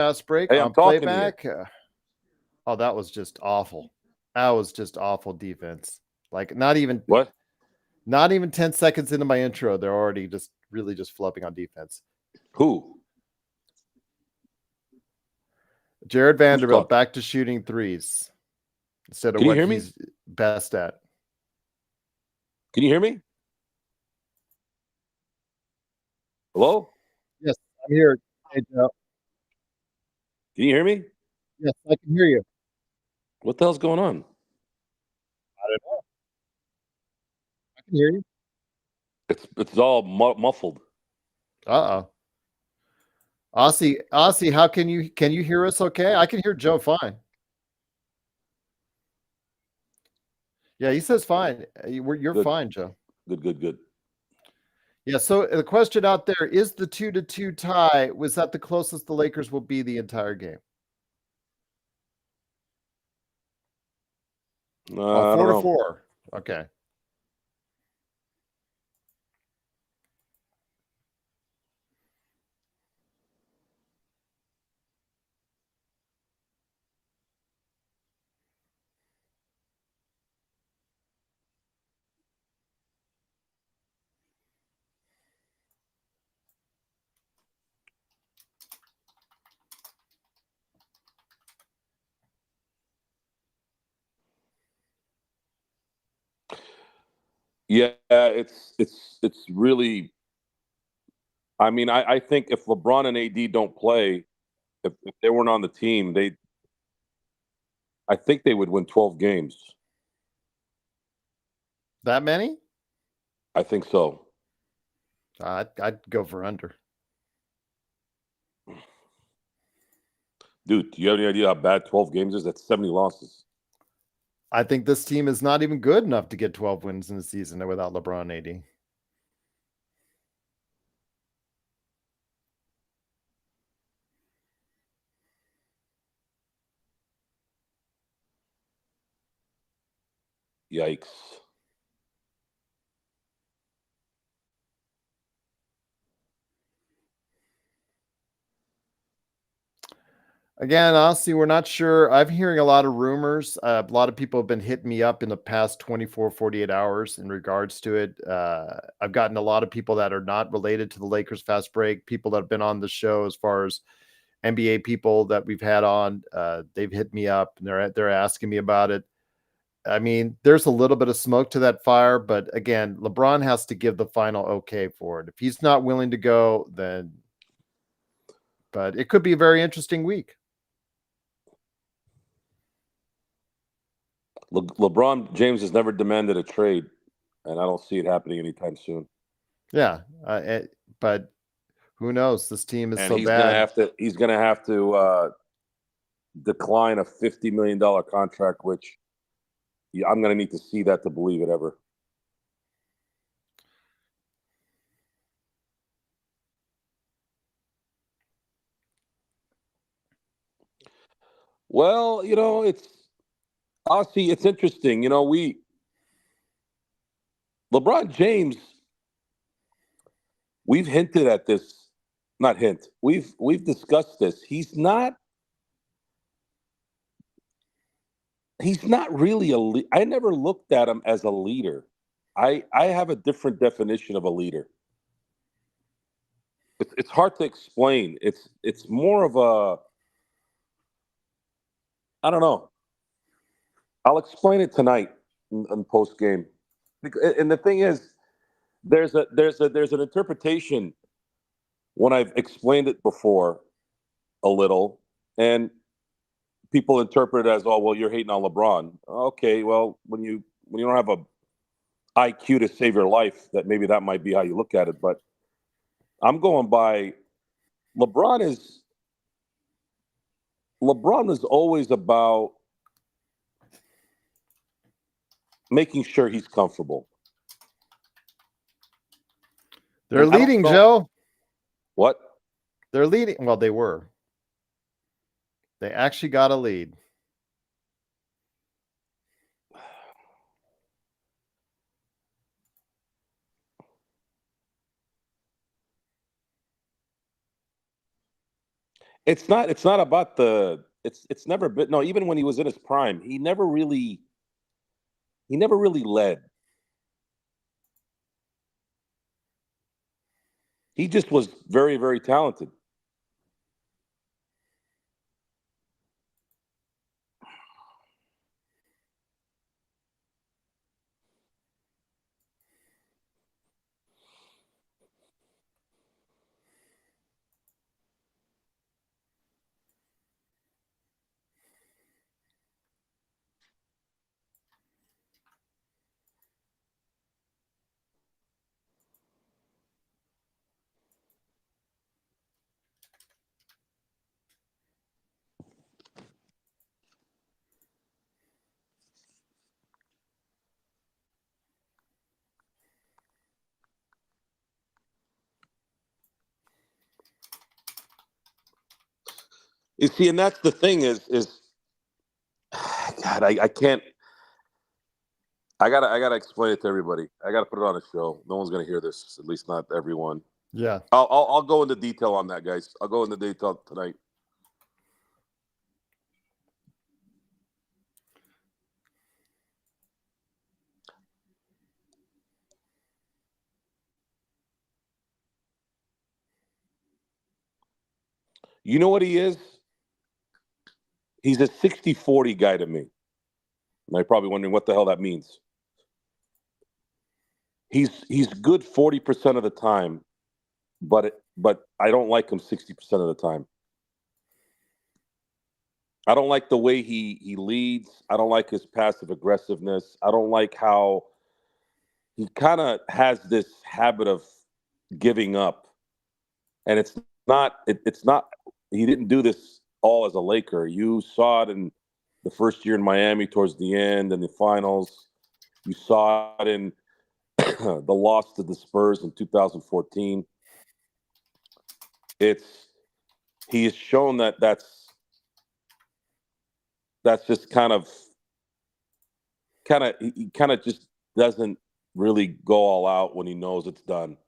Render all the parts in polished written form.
Fast break Hey, on I'm talking to you. playback. Oh, that was just awful. That was just awful defense. Like What? not even 10 seconds into my intro, they're already just really just flubbing on defense. Who? Jared Who's Vanderbilt talking? back to shooting threes instead of Can you what hear me? he's best at. Can you hear me? Hello? Yes, I'm here. Hey, Joe. Can you hear me? Yes, I can hear you. What the hell's going on? I don't know. I can hear you. It's all muffled. Uh-oh. Aussie, how can you hear us okay? I can hear Joe fine. Yeah, he says fine. You're Good, fine, Joe. good. Yeah, so the question out there is the 2-2 tie. Was that the closest the Lakers will be the entire game? Oh, I don't four to know. 4. Okay. Yeah, it's really. I mean, I think if LeBron and AD don't play, if they weren't on the team, I think they would win 12 games. That many? I think so. I'd go for under. Dude, do you have any idea how bad 12 games is? That's 70 losses. I think this team is not even good enough to get 12 wins in the season without LeBron and AD. Yikes. Again, honestly, we're not sure. I'm hearing a lot of rumors. A lot of people have been hitting me up in the past 24, 48 hours in regards to it. I've gotten a lot of people that are not related to the Lakers fast break, people that have been on the show as far as NBA people that we've had on. They've hit me up and they're asking me about it. I mean, there's a little bit of smoke to that fire, but again, LeBron has to give the final okay for it. If he's not willing to go, then but it could be a very interesting week. LeBron James has never demanded a trade, and I don't see it happening anytime soon. Yeah, but who knows? This team is And so bad. he's gonna have to decline a $50 million contract, which I'm gonna need to see that to believe it ever. Well, it's interesting. LeBron James, we've hinted at this, not hint. We've discussed this. He's not really I never looked at him as a leader. I have a different definition of a leader. It's hard to explain. It's more of a, I don't know. I'll explain it tonight in post game. And the thing is, there's an interpretation when I've explained it before a little, and people interpret it as, oh, well, you're hating on LeBron. Okay, well, when you don't have a IQ to save your life, that might be how you look at it. But I'm going by LeBron is LeBron is always about making sure he's comfortable. They're leading, Joe. What? They're leading. Well, they were. They actually got a lead. It's not about the. It's never been. No, even when he was in his prime, he never really led. He just was very, very talented. You see, and that's the thing is God, I can't. I gotta explain it to everybody. I gotta put it on a show. No one's gonna hear this, at least not everyone. Yeah. I'll go into detail on that, guys. I'll go into detail tonight. You know what he is? He's a 60-40 guy to me. And you're probably wondering what the hell that means. He's good 40% of the time, but I don't like him 60% of the time. I don't like the way he leads. I don't like his passive aggressiveness. I don't like how he kind of has this habit of giving up. And it's not he didn't do this all as a Laker. You saw it in the first year in Miami towards the end and the finals. You saw it in the loss to the Spurs in 2014. He has shown that's just he kind of just doesn't really go all out when he knows it's done.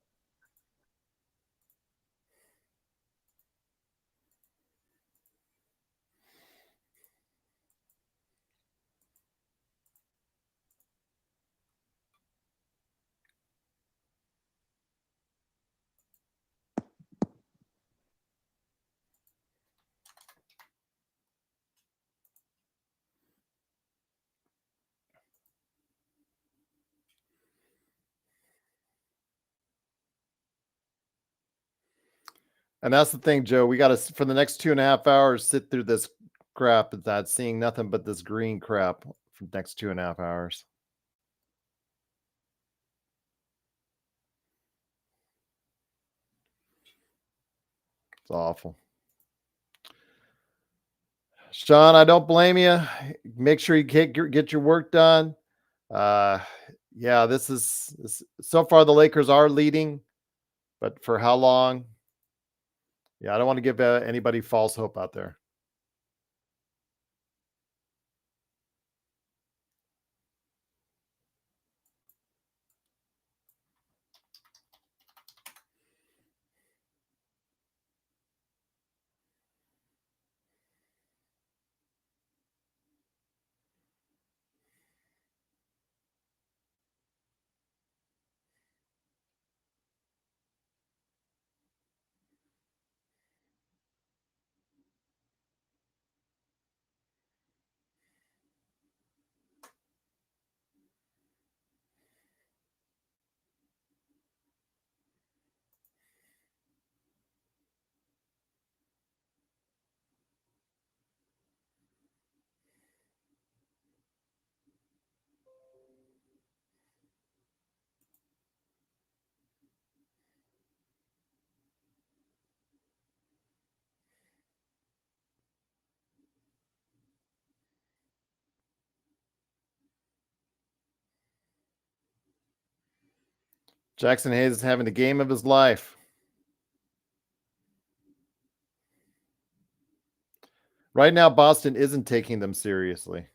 And that's the thing, Joe. We got to, for the next 2.5 hours, sit through this crap that's seeing nothing but this green crap for the next 2.5 hours. It's awful. Sean, I don't blame you. Make sure you get your work done. Yeah, this is so far the Lakers are leading, but for how long? Yeah, I don't want to give anybody false hope out there. Jackson Hayes is having the game of his life. Right now, Boston isn't taking them seriously.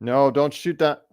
No, don't shoot that.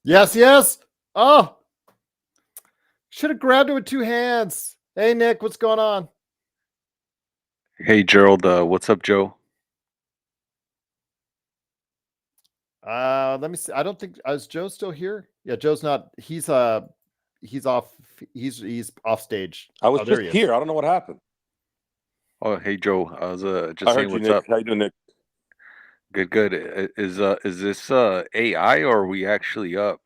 Yes, yes. Oh, should have grabbed it with two hands. Hey, Nick, what's going on? Hey Gerald, what's up, Joe? Let me see. I don't think is Joe still here? Yeah, Joe's not. He's off. He's off stage. I was Oh, there just he is. here. I don't know what happened. Oh, hey Joe, I was just I saying heard you, what's Nick. up. How you doing, Nick? Good, good. Is this AI or are we actually up?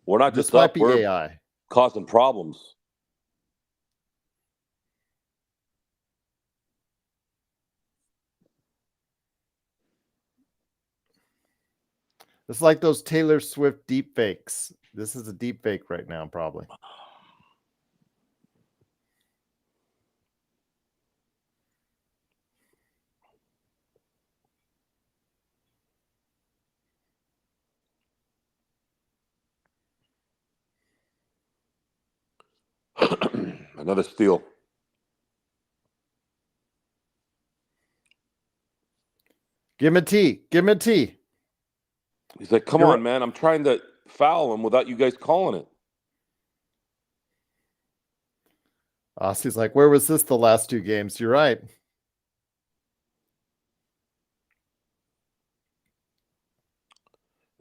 We're not This just might up. be We're AI. causing problems. It's like those Taylor Swift deep fakes. This is a deep fake right now, probably. Another steal. Give him a T. Give him a T. He's like, come on, man. I'm trying to foul him without you guys calling it. Ossie's like, where was this the last two games? You're right.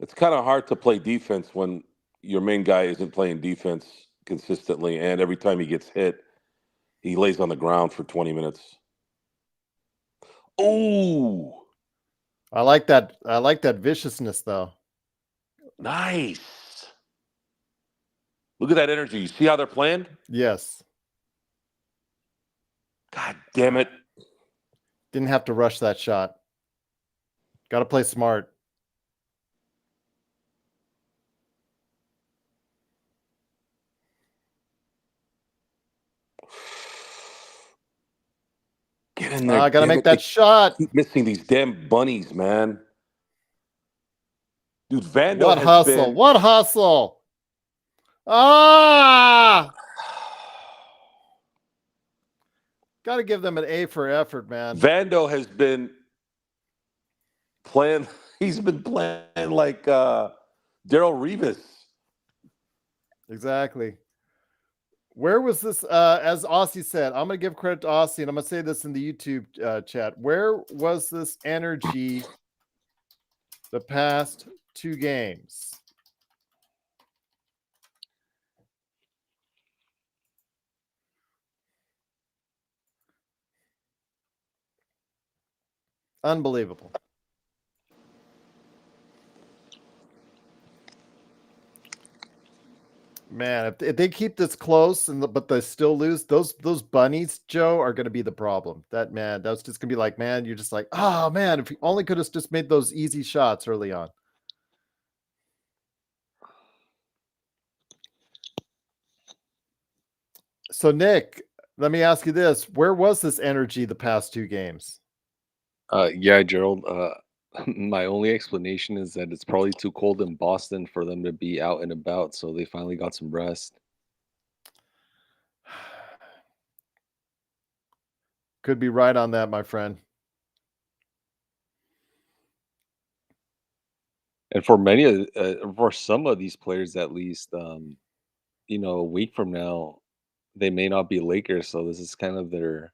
It's kind of hard to play defense when your main guy isn't playing defense consistently, and every time he gets hit, he lays on the ground for 20 minutes. Oh, I like that. I like that viciousness, though. nice. Look at that energy. You see how they're playing? Yes. God damn it. Didn't have to rush that shot. Got to play smart. Get in there. I got to damn make it. that They shot. keep missing these damn bunnies, man. Dude, Vando What has hustle? been. What hustle? Ah! Got to give them an A for effort, man. Vando has been playing. He's been playing like Daryl Revis. Exactly. Where was this? As Aussie said, I'm going to give credit to Aussie, and I'm going to say this in the YouTube chat. Where was this energy the past two games? Unbelievable. Man, if they keep this close but they still lose, those bunnies, Joe, are going to be the problem. That's just going to be like, man, you're just like, oh man, if we only could have just made those easy shots early on. So Nick, let me ask you this: where was this energy the past 2 games? Yeah, Gerald. My only explanation is that it's probably too cold in Boston for them to be out and about, so they finally got some rest. Could be right on that, my friend. And for for some of these players, at least, a week from now, they may not be Lakers, so this is kind of their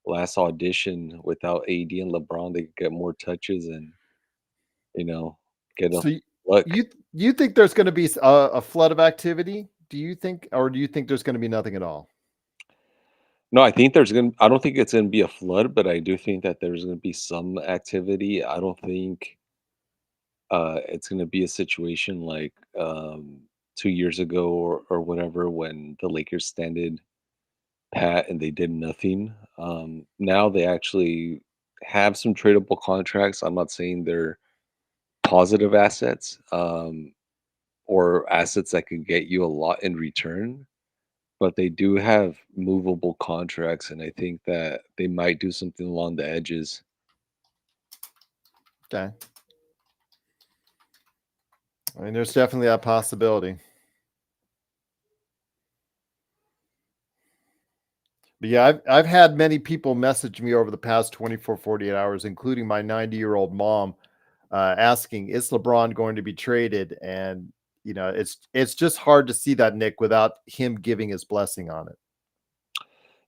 last audition without AD and LeBron. They could get more touches and you know get a So look. you think there's going to be a flood of activity? Do you think, or do you think there's going to be nothing at all? No, I think there's gonna. I don't think it's gonna be a flood, but I do think that there's gonna be some activity. I don't think it's gonna be a situation like 2 years ago or whatever when the Lakers standed pat and they did nothing. Now they actually have some tradable contracts. I'm not saying they're positive assets or assets that could get you a lot in return, but they do have movable contracts, and I think that they might do something along the edges. Okay. I mean, there's definitely that possibility. But yeah, I've had many people message me over the past 24, 48 hours, including my 90-year-old mom, asking, is LeBron going to be traded? And it's just hard to see that, Nick, without him giving his blessing on it.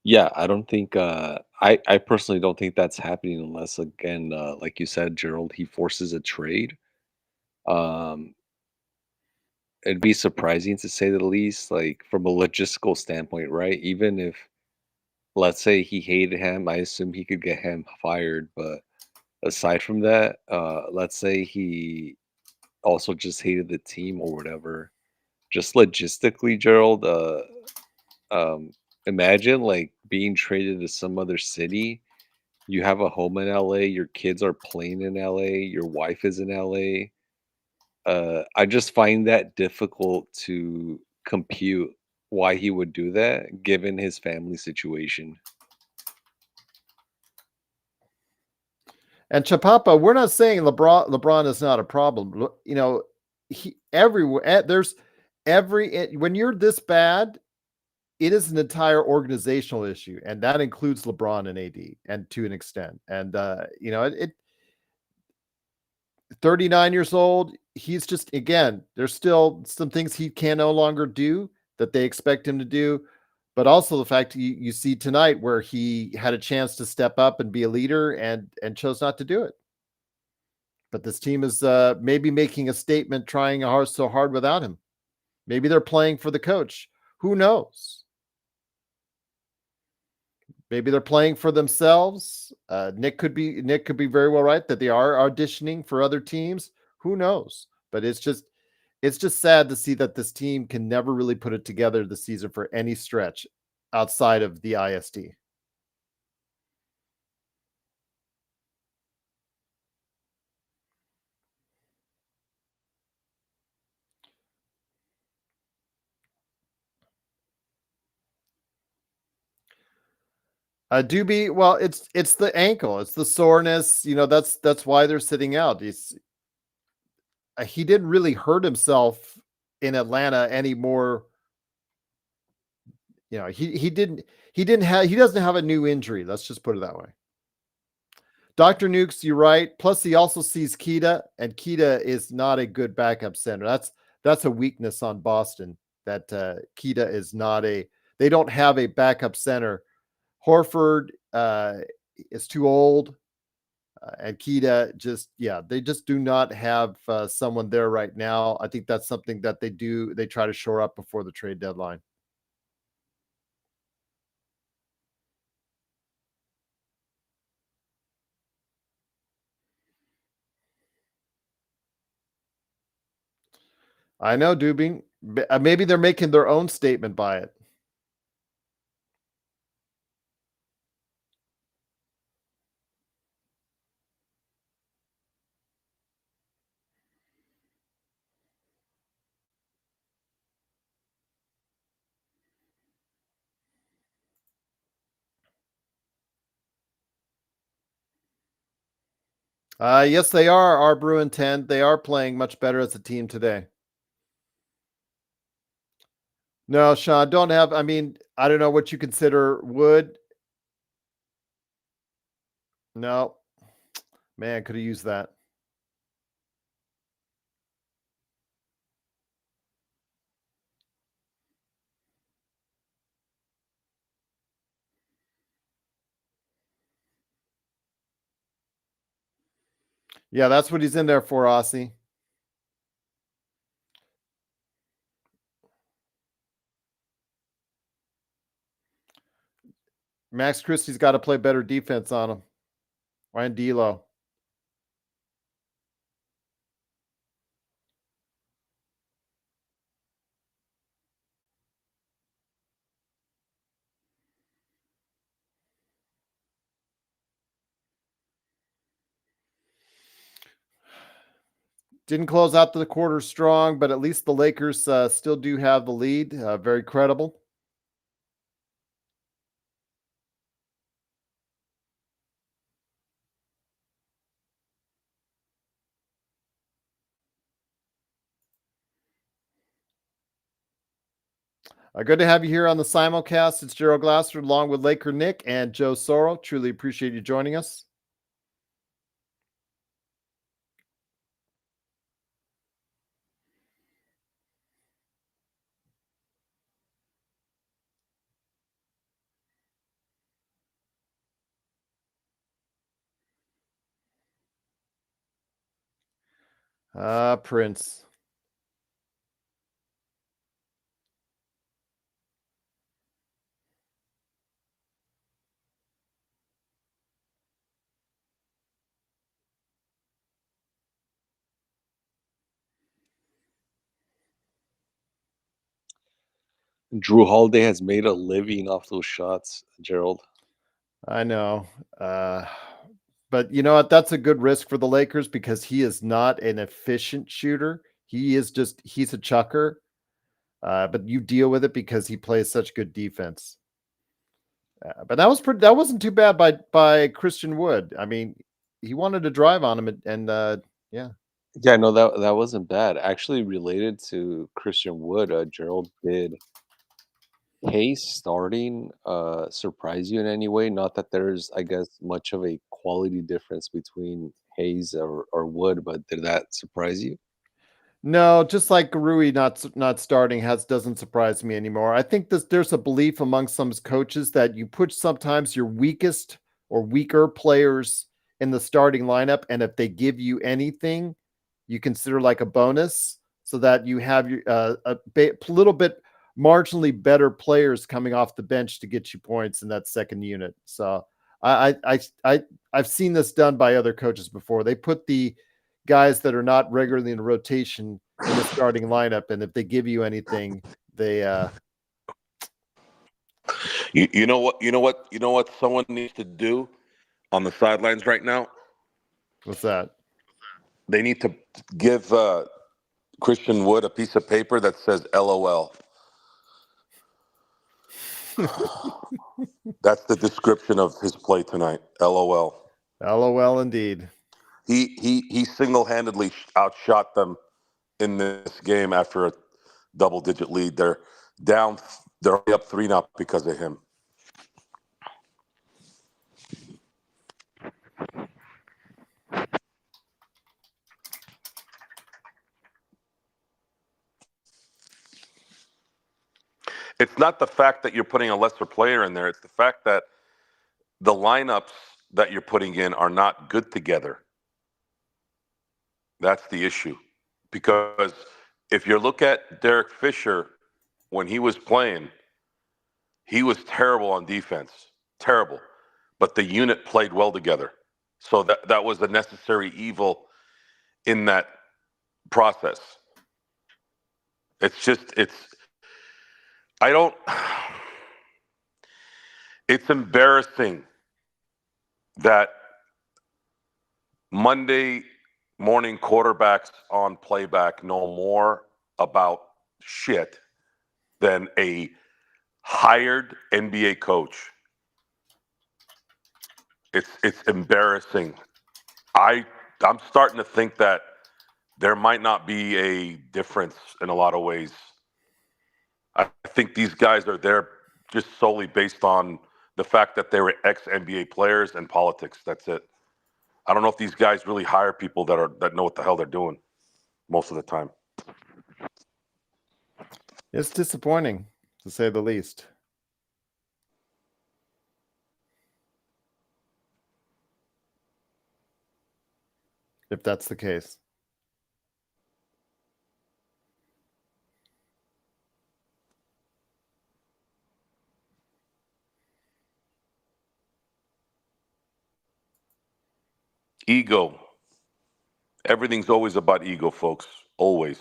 Yeah, I don't think I personally don't think that's happening unless again, like you said, Gerald, he forces a trade. Um, it'd be surprising to say the least, like from a logistical standpoint, right? Even if let's say he hated him, I assume he could get him fired. But aside from that, let's say he also just hated the team or whatever. Just logistically, Gerald, um, imagine like being traded to some other city. You have a home in LA, your kids are playing in LA, your wife is in LA. I just find that difficult to compute why he would do that given his family situation. And Chapapa, we're not saying LeBron is not a problem. He everywhere there's when you're this bad, it is an entire organizational issue, and that includes LeBron and AD, and to an extent. And 39 years old, he's just, again, there's still some things he can no longer do that they expect him to do. But also the fact you see tonight where he had a chance to step up and be a leader and chose not to do it. But this team is maybe making a statement, trying so hard without him. Maybe they're playing for the coach. Who knows? Maybe they're playing for themselves. Nick could be very well right that they are auditioning for other teams. Who knows? But it's just sad to see that this team can never really put it together this season for any stretch outside of the IST. Doobie, well, it's the ankle, it's the soreness. That's why they're sitting out. He didn't really hurt himself in Atlanta anymore. He doesn't have a new injury. Let's just put it that way. Dr. Nukes, you're right. Plus, he also sees Kita, and Kita is not a good backup center. That's a weakness on Boston. That Kita is not a. They don't have a backup center. Horford is too old, and Kita they just do not have someone there right now. I think that's something that they try to shore up before the trade deadline. I know, Dubing. Maybe they're making their own statement by it. Yes, they are. Our Bruin 10. They are playing much better as a team today. No, Sean, don't have. I mean, I don't know what you consider Wood. No, man, could have used that. Yeah, that's what he's in there for, Aussie. Max Christie's got to play better defense on him. Ryan D'Lo. Didn't close out the quarter strong, but at least the Lakers still do have the lead. Very credible. Good to have you here on the simulcast. It's Gerald Glasser along with Laker Nick and Joe Soro. Truly appreciate you joining us. Prince. Drew Holiday has made a living off those shots, Gerald. I know. But you know what? That's a good risk for the Lakers because he is not an efficient shooter. He's a chucker. But you deal with it because he plays such good defense. But that wasn't too bad by Christian Wood. I mean, he wanted to drive on him and yeah. Yeah, no, that wasn't bad. Actually, related to Christian Wood, Gerald, did Hayes starting surprise you in any way? Not that there's, I guess, much of a quality difference between Hayes or Wood, but did that surprise you? No, just like Rui not starting doesn't surprise me anymore. I think there's a belief among some coaches that you put sometimes your weakest or weaker players in the starting lineup, and if they give you anything, you consider like a bonus, so that you have your little bit marginally better players coming off the bench to get you points in that second unit. So I've seen this done by other coaches before. They put the guys that are not regularly in rotation in the starting lineup, and if they give you anything, they You know what someone needs to do on the sidelines right now? what's that? They need to give Christian Wood a piece of paper that says LOL. That's the description of his play tonight. LOL. LOL indeed. He single-handedly outshot them in this game after a double-digit lead. They're down. They're up 3 now because of him. It's not the fact that you're putting a lesser player in there. It's the fact that the lineups that you're putting in are not good together. That's the issue. Because if you look at Derek Fisher when he was playing, he was terrible on defense. Terrible. But the unit played well together. So that was a necessary evil in that process. I don't. It's embarrassing that Monday morning quarterbacks on playback know more about shit than a hired NBA coach. It's embarrassing. I'm starting to think that there might not be a difference in a lot of ways. I think these guys are there just solely based on the fact that they were ex-NBA players and politics. That's it. I don't know if these guys really hire people that know what the hell they're doing most of the time. It's disappointing, to say the least. If that's the case. Ego. Everything's always about ego, folks. Always.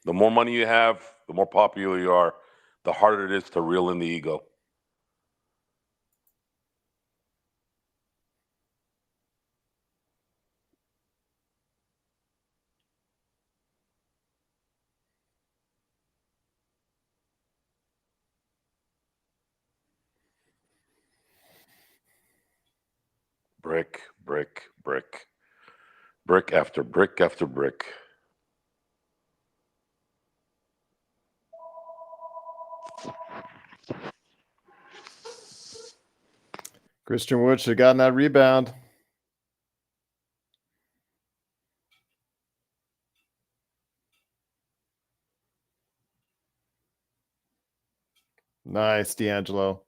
The more money you have, the more popular you are, the harder it is to reel in the ego. Brick, brick, brick. Brick after brick after brick. Christian Wood should have gotten that rebound. Nice, D'Angelo.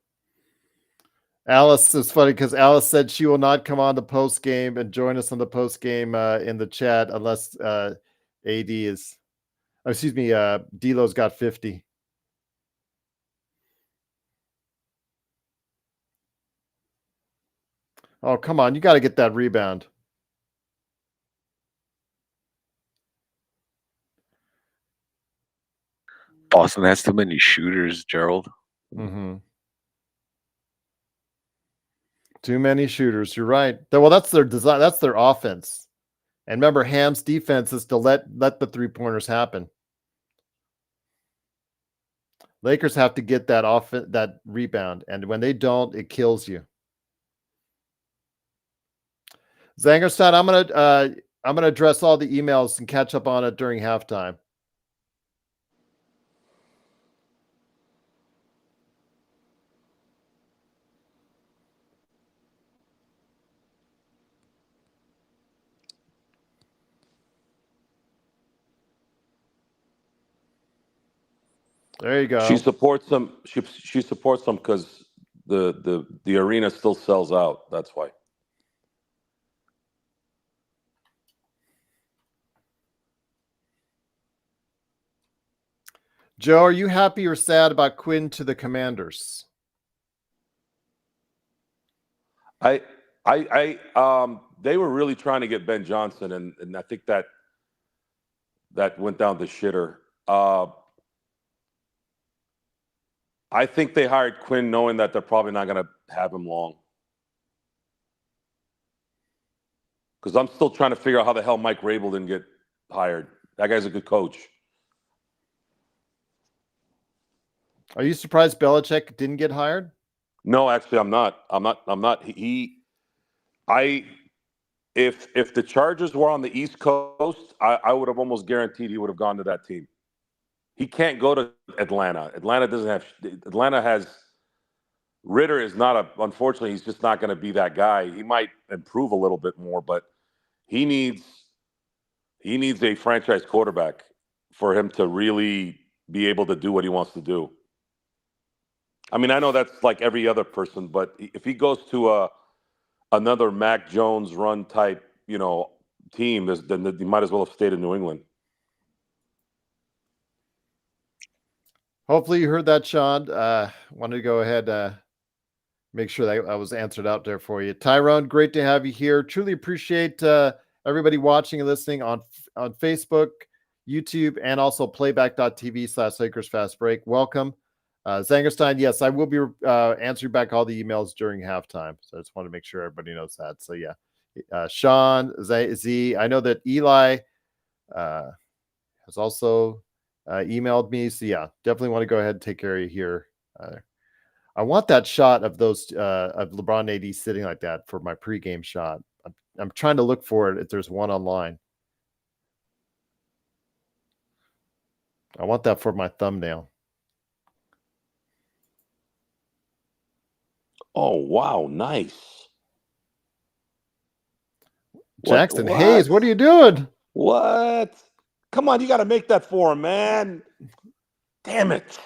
Alice is funny because Alice said she will not come on the post game and join us on the post game in the chat unless AD is, excuse me, D'Lo's got 50. Oh, come on. You got to get that rebound. Boston has too many shooters, Gerald. Mm-hmm. Too many shooters. You're right. Well, that's their design. That's their offense. And remember, Ham's defense is to let the three-pointers happen. Lakers have to get that rebound, and when they don't, it kills you. Zangerstein, I'm gonna address all the emails and catch up on it during halftime. There you go. She supports them. She supports them because the arena still sells out. That's why. Joe, are you happy or sad about Quinn to the Commanders? They were really trying to get Ben Johnson, and I think that went down the shitter. I think they hired Quinn knowing that they're probably not going to have him long. Because I'm still trying to figure out how the hell Mike Rabel didn't get hired. That guy's a good coach. Are you surprised Belichick didn't get hired? No, actually, I'm not. If the Chargers were on the East Coast, I would have almost guaranteed he would have gone to that team. He can't go to Atlanta. Atlanta has Ritter is not unfortunately, he's just not going to be that guy. He might improve a little bit more, but he needs a franchise quarterback for him to really be able to do what he wants to do. I mean, I know that's like every other person, but if he goes to another Mac Jones run type, team, then he might as well have stayed in New England. Hopefully you heard that, Sean. Wanted to go ahead, make sure that I was answered out there for you. Tyrone, great to have you here. Truly appreciate everybody watching and listening on Facebook, YouTube, and also playback.tv/Lakers Fast Break. Welcome. Zangerstein, yes, I will be answering back all the emails during halftime. So I just want to make sure everybody knows that. So yeah, Sean, Z, I know that Eli has also emailed me. So yeah, definitely want to go ahead and take care of you here. I want that shot of those of LeBron AD sitting like that for my pregame shot. I'm trying to look for it if there's one online. I want that for my thumbnail. Oh, wow. Nice. Jackson Hayes, what are you doing? What? Come on, you got to make that for him, man. Damn it.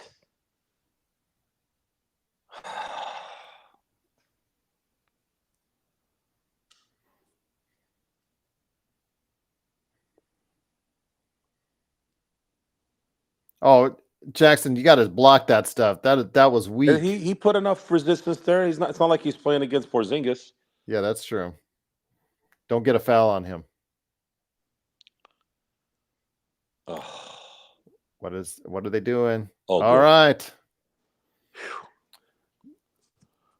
Oh, Jackson, you got to block that stuff. That was weak. He put enough resistance there. It's not like he's playing against Porzingis. Yeah, that's true. Don't get a foul on him. Oh. What are they doing? Oh, all right.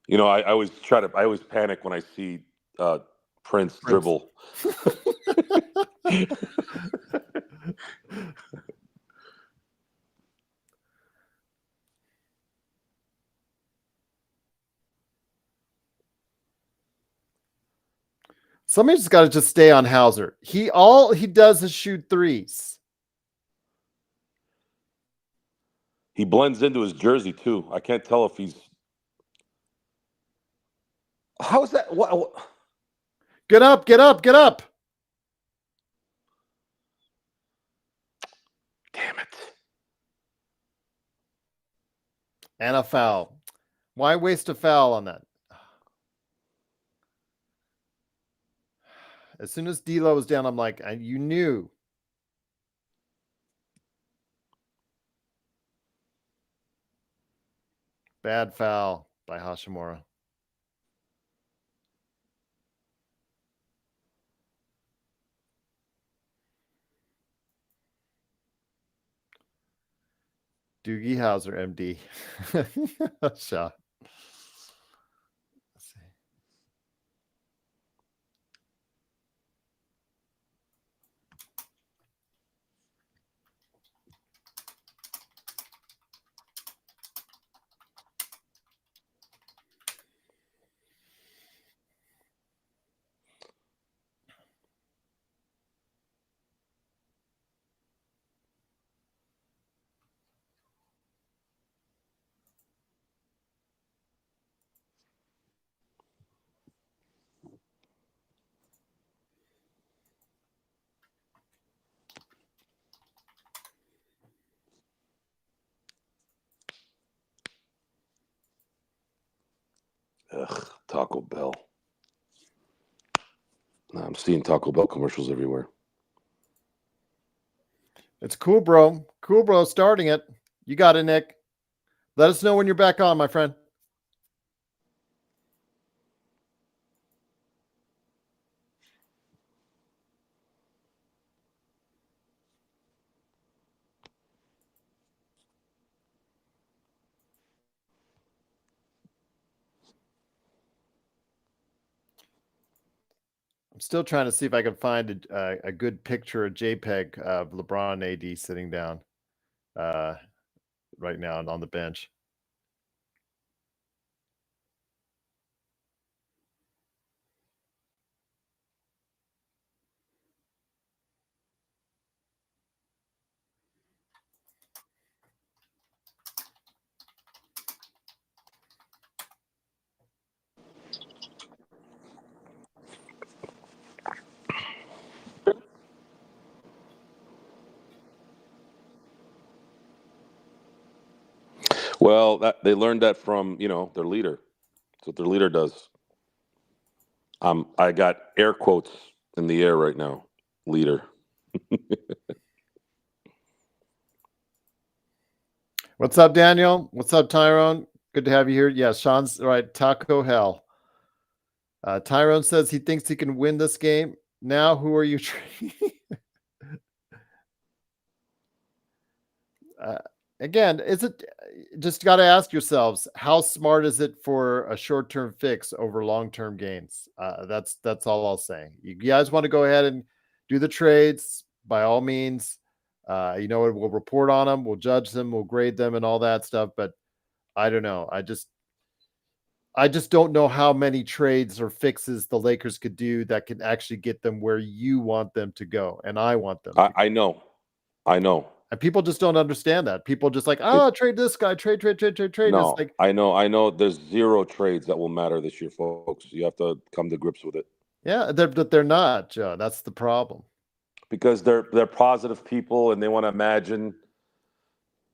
You know, I always panic when I see Prince dribble. Somebody's just got to just stay on Hauser. All he does is shoot threes. He blends into his jersey too. I can't tell if he's. How is that? What? Get up! Get up! Get up! Damn it! And a foul. Why waste a foul on that? As soon as D'Lo was down, I'm like, you knew. Bad foul by Hashimura. Doogie Howser, MD. Shot. Let's see. Ugh, Taco Bell. I'm seeing Taco Bell commercials everywhere. It's cool, bro. Cool, bro. Starting it. You got it, Nick. Let us know when you're back on, my friend. I'm still trying to see if I can find a good picture, a JPEG of LeBron AD sitting down right now on the bench. Well, they learned that from their leader. That's what their leader does. I got air quotes in the air right now. Leader. What's up, Daniel? What's up, Tyrone? Good to have you here. Yeah, Sean's right. Taco Hell. Tyrone says he thinks he can win this game. Now, who are you trading? Again, is it just got to ask yourselves, how smart is it for a short-term fix over long-term gains? That's all I'll say. You guys want to go ahead and do the trades, by all means. We'll report on them, we'll judge them, we'll grade them, and all that stuff. But I don't know. I just don't know how many trades or fixes the Lakers could do that can actually get them where you want them to go, and I want them to. I know. And people just don't understand that. People just like, trade this guy, trade. And it's No, like, I know. There's zero trades that will matter this year, folks. You have to come to grips with it. yeah, they're not, Joe. That's the problem. Because they're positive people and they want to imagine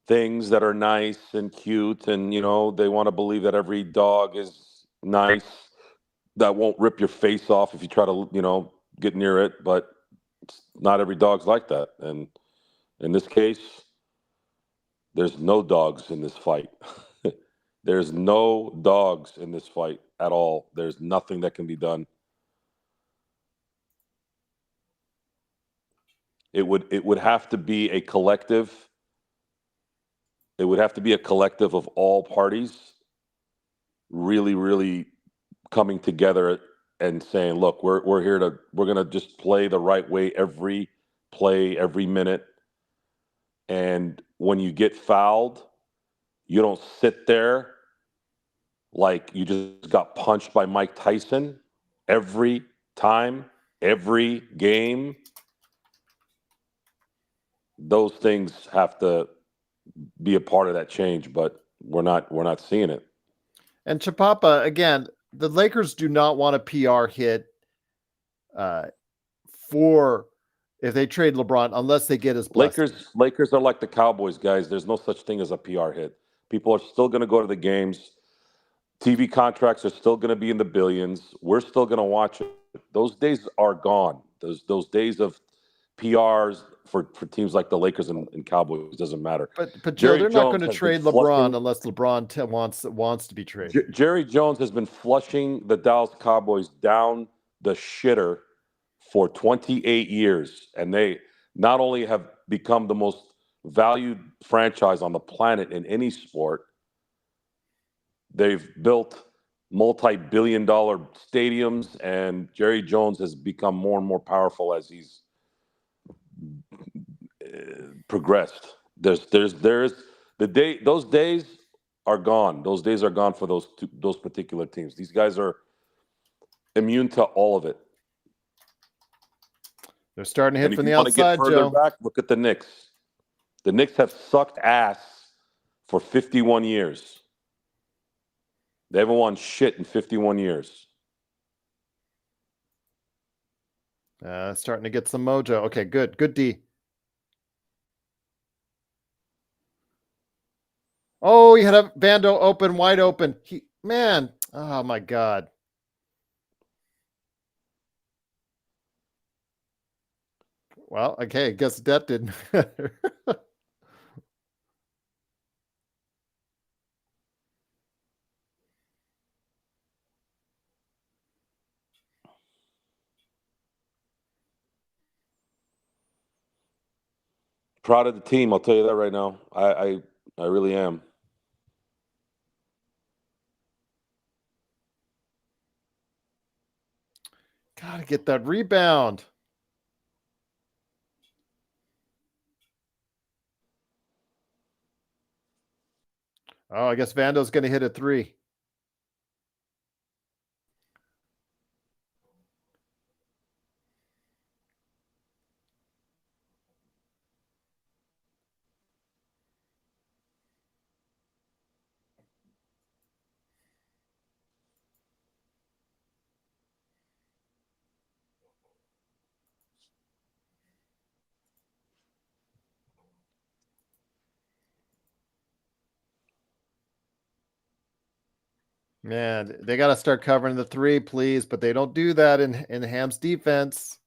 things that are nice and cute, and they want to believe that every dog is nice, that won't rip your face off if you try to get near it. But not every dog's like that, and in this case, there's no dogs in this fight. There's no dogs in this fight at all. There's nothing that can be done. It would have to be a collective. It would have to be a collective of all parties really, really coming together and saying, look, we're here we're gonna just play the right way every play, every minute. And when you get fouled, you don't sit there like you just got punched by Mike Tyson every time, every game. Those things have to be a part of that change, but we're not seeing it. And Chapapa, again, the Lakers do not want a PR hit for if they trade LeBron unless they get his blessing. Lakers are like the Cowboys, guys. There's no such thing as a PR hit. People are still going to go to the games. TV contracts are still going to be in the billions. We're still going to watch it. Those days are gone. Those days of PRs for teams like the Lakers and Cowboys doesn't matter. But Joe, they're not going to trade LeBron unless LeBron wants to be traded. Jerry Jones has been flushing the Dallas Cowboys down the shitter for 28 years, and they not only have become the most valued franchise on the planet in any sport, they've built multi-billion-dollar stadiums, and Jerry Jones has become more and more powerful as he's progressed. Those days are gone. Those days are gone for those particular teams. These guys are immune to all of it. They're starting to hit from the outside, Joe. Back, look at the Knicks. The Knicks have sucked ass for 51 years. They haven't won shit in 51 years. Starting to get some mojo. Okay, good. Good D. Oh, he had a Vando open, wide open. Oh my God. Well, okay, I guess that didn't matter. Proud of the team, I'll tell you that right now. I really am. Gotta get that rebound. Oh, I guess Vando's going to hit a three. Man, they got to start covering the three, please. But they don't do that in Ham's defense.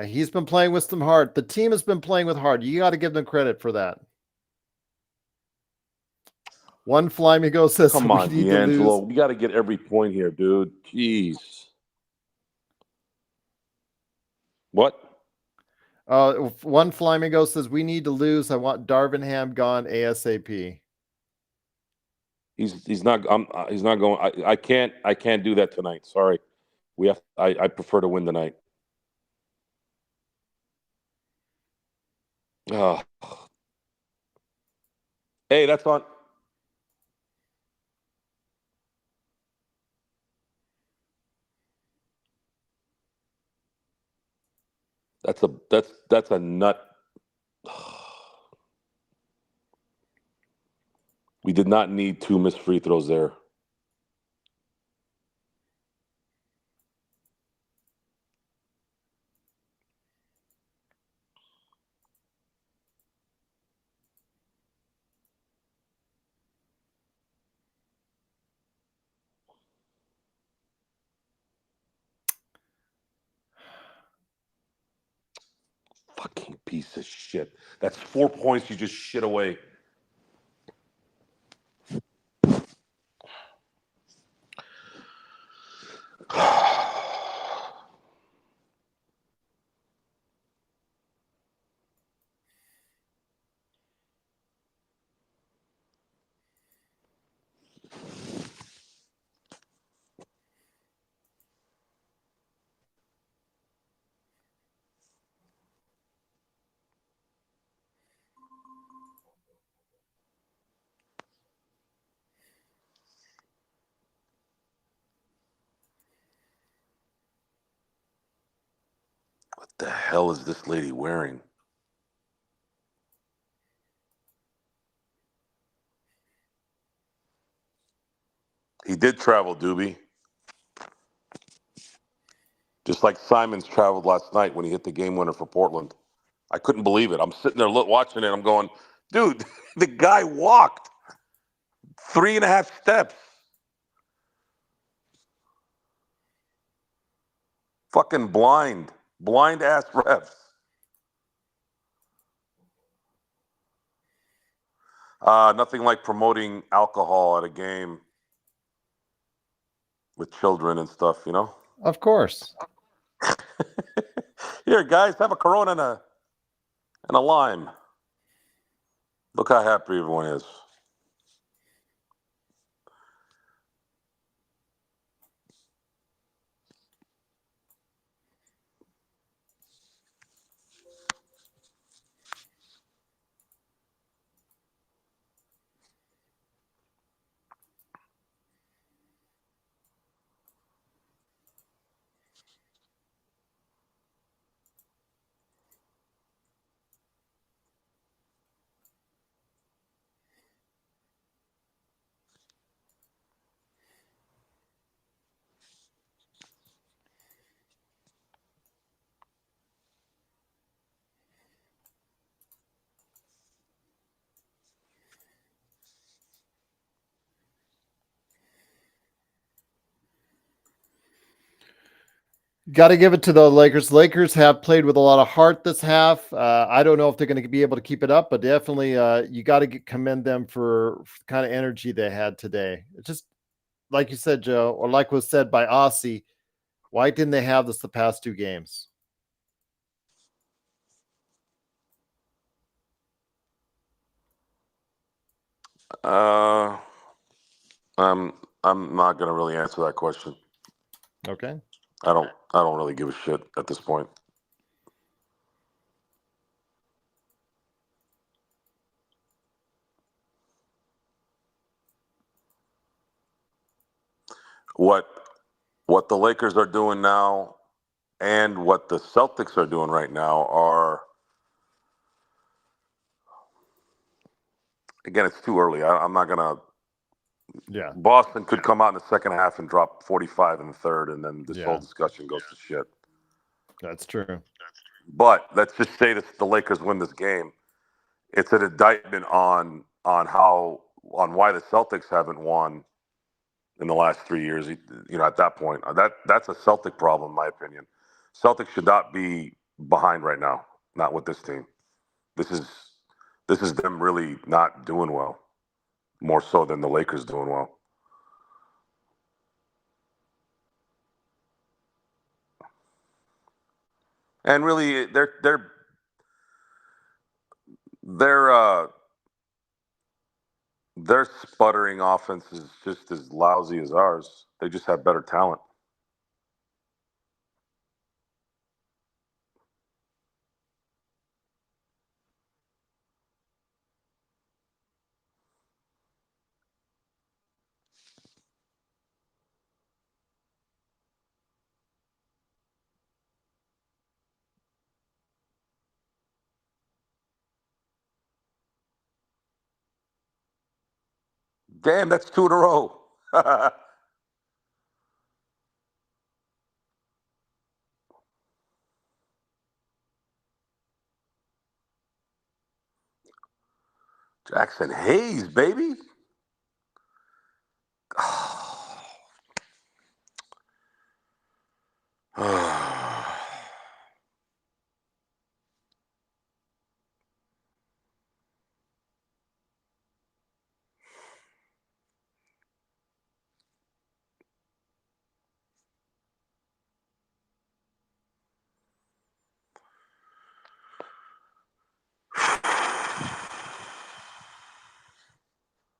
He's been playing with some heart. The team has been playing with heart. You got to give them credit for that. One Flamingo says, Come on, D'Angelo. We got to get every point here, dude. Jeez. What? One Flamingo says, we need to lose. I want Darvingham gone ASAP. He's not going. I can't do that tonight. Sorry. I prefer to win tonight. Oh. Hey, that's on. That's a nut. We did not need 2 missed free throws there. Fucking piece of shit. That's 4 points you just shit away. What the hell is this lady wearing? He did travel, Doobie. Just like Simons traveled last night when he hit the game winner for Portland. I couldn't believe it. I'm sitting there watching it. I'm going, dude, the guy walked 3.5 steps. Fucking blind ass refs. Nothing like promoting alcohol at a game with children and stuff, you know? Of course. Here, guys, have a Corona and a lime. Look how happy everyone is. Got to give it to the Lakers. Lakers have played with a lot of heart this half. I don't know if they're going to be able to keep it up, but definitely you got to commend them for the kind of energy they had today. It's just like you said, Joe, or like was said by Aussie, why didn't they have this the past 2 games? I'm not gonna really answer that question. Okay. I don't really give a shit at this point. What the Lakers are doing now and what the Celtics are doing right now are, again, it's too early. I'm not gonna. Yeah. Boston could come out in the second half and drop 45 in the third, and then this whole discussion goes to shit. That's true. But let's just say that the Lakers win this game. It's an indictment on why the Celtics haven't won in the last 3 years. You know, at that point, that's a Celtic problem, in my opinion. Celtics should not be behind right now. Not with this team. This is them really not doing well, more so than the Lakers doing well. And really, their sputtering offense is just as lousy as ours. They just have better talent. Damn, that's 2 in a row. Jackson Hayes, baby.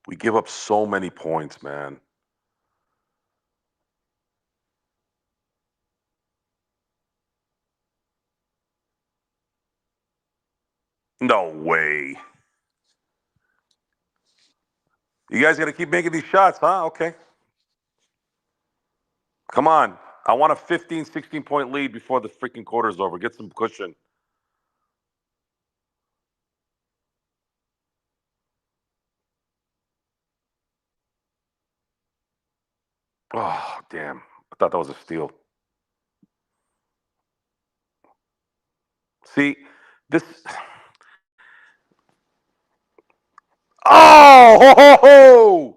We give up so many points, man. No way. You guys got to keep making these shots, huh? Okay. Come on. I want a 15, 16-point lead before the freaking quarter's over. Get some cushion. Oh, damn. I thought that was a steal. See, this. Oh! Ho, ho, ho!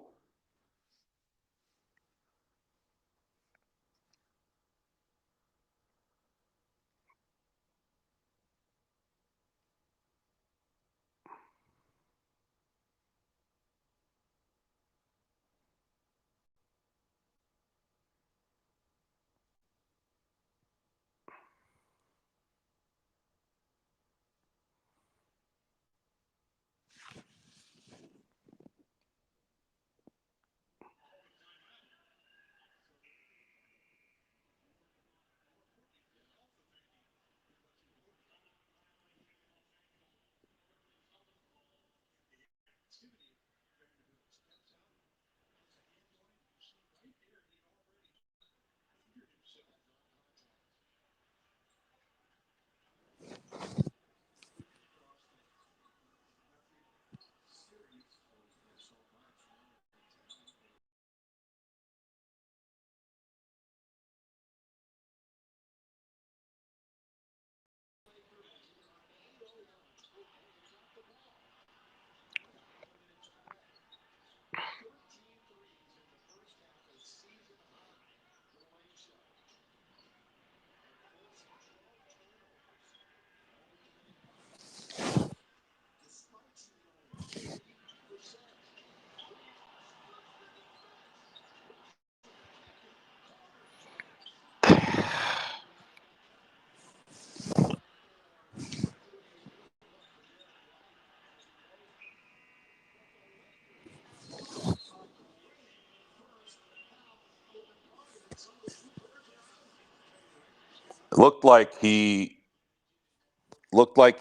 Looked like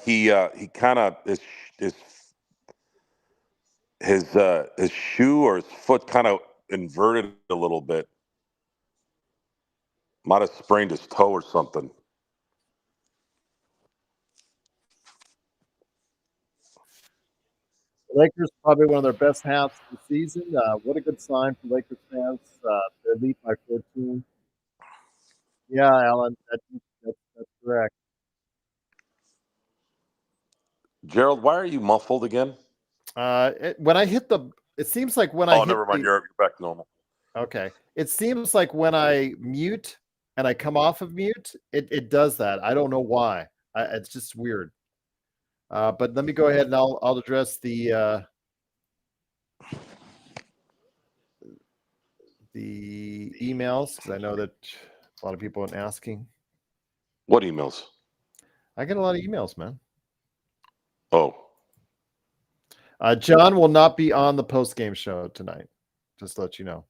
he kind of his shoe or his foot kind of inverted a little bit. Might have sprained his toe or something. Lakers probably one of their best halves of the season. What a good sign for Lakers fans. They lead by 14. Yeah, Alan, that's correct. Gerald, why are you muffled again? When I hit the, it seems like when I Oh, hit never mind. the, You're back to normal. okay, it seems like when I mute and I come off of mute, it does that. I don't know why. It's just weird. But let me go ahead and I'll address the emails because I know that a lot of people are asking. What emails? I get a lot of emails, man. Oh. John will not be on the post-game show tonight. Just to let you know.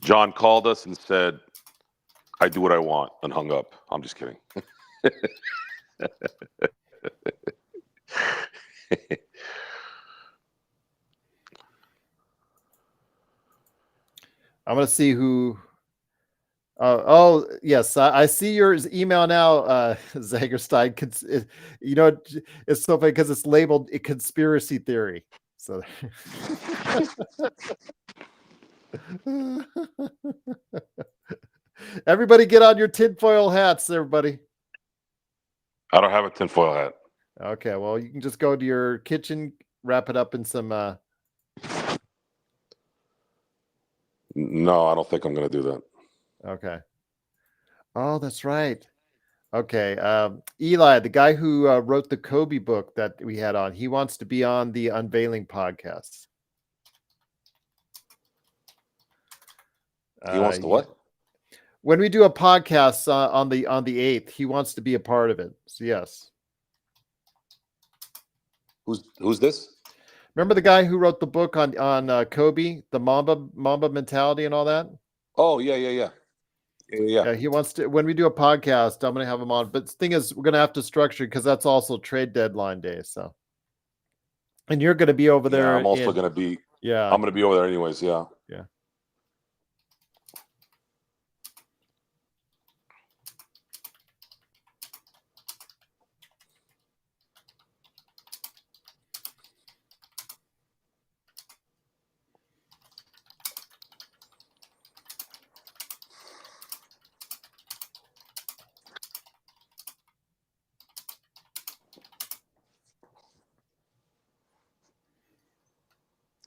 John called us and said, I do what I want, and hung up. I'm just kidding. I'm going to see who. Oh, yes. I see your email now, Zagerstein. You know, it's so funny because it's labeled a conspiracy theory. So. Everybody get on your tinfoil hats, everybody. I don't have a tinfoil hat. Okay, well, you can just go to your kitchen, wrap it up in some... No, I don't think I'm going to do that. Okay. Oh, that's right. Okay. Eli, the guy who wrote the Kobe book that we had on, he wants to be on the Unveiling podcast. He wants to what? When we do a podcast on the 8th, he wants to be a part of it. So yes. Who's this? Remember the guy who wrote the book on Kobe, the Mamba mentality and all that? Oh, yeah. Yeah, he wants to. When we do a podcast, I'm going to have him on. But the thing is, we're going to have to structure because that's also trade deadline day. So, and you're going to be over there. I'm also going to be. Yeah, I'm going to be over there anyways. Yeah. Yeah.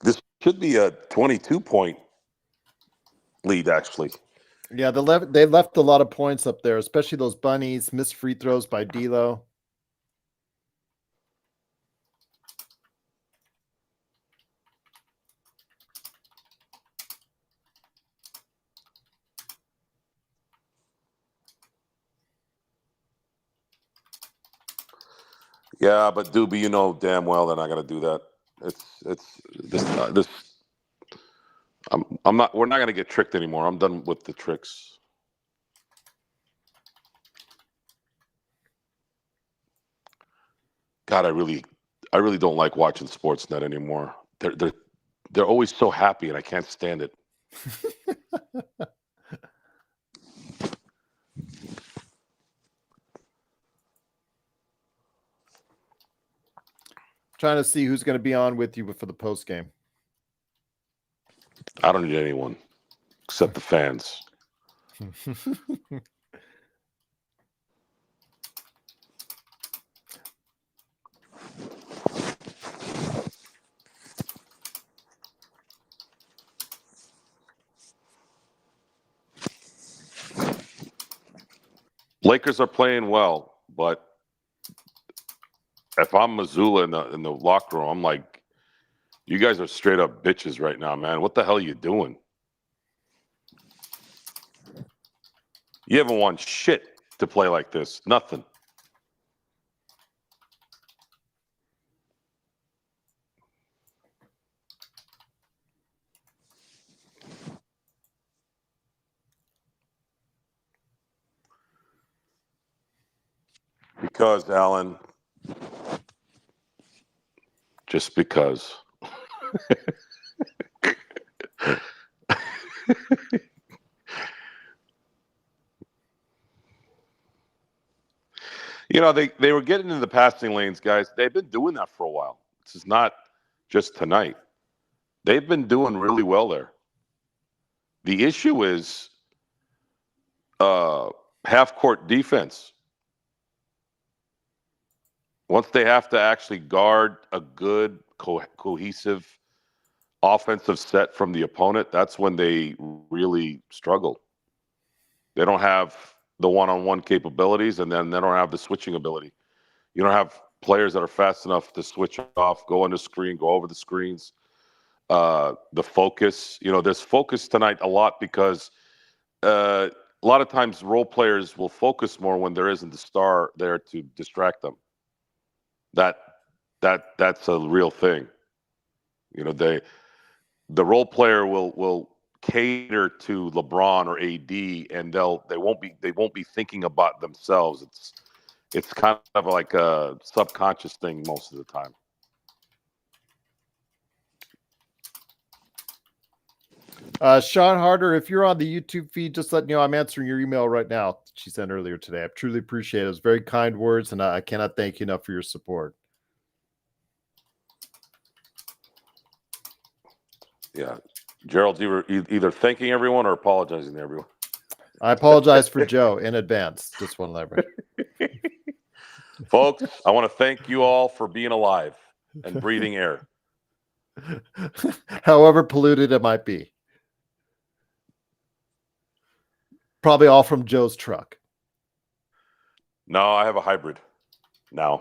This should be a 22-point lead, actually. Yeah, they left a lot of points up there, especially those bunnies, missed free throws by D'Lo. Yeah, but Doobie, you know damn well they're not going to do that. It's this. I'm not. We're not going to get tricked anymore. I'm done with the tricks. God, I really don't like watching Sportsnet anymore. They're always so happy, and I can't stand it. Trying to see who's going to be on with you for the post game. I don't need anyone except the fans. Lakers are playing well, but if I'm Missoula in the locker room, I'm like, you guys are straight up bitches right now, man. What the hell are you doing? You haven't won shit to play like this. Nothing. Because, Alan, just because. You know, they were getting into the passing lanes, guys. They've been doing that for a while. This is not just tonight. They've been doing really well there. The issue is half-court defense. Once they have to actually guard a good, cohesive offensive set from the opponent, that's when they really struggle. They don't have the one-on-one capabilities, and then they don't have the switching ability. You don't have players that are fast enough to switch off, go on the screen, go over the screens. The focus, there's focus tonight a lot because a lot of times role players will focus more when there isn't the star there to distract them. That's a real thing. The role player will cater to LeBron or AD, and they won't be thinking about themselves. It's kind of like a subconscious thing most of the time. Sean Harder, if you're on the YouTube feed, just let me know I'm answering your email right now. She sent earlier today. I truly appreciate it. It was very kind words, and I cannot thank you enough for your support. Yeah, Gerald's either thanking everyone or apologizing to everyone. I apologize for Joe in advance. Just want to elaborate. Folks, I want to thank you all for being alive and breathing air. However polluted it might be. Probably all from Joe's truck. No, I have a hybrid now.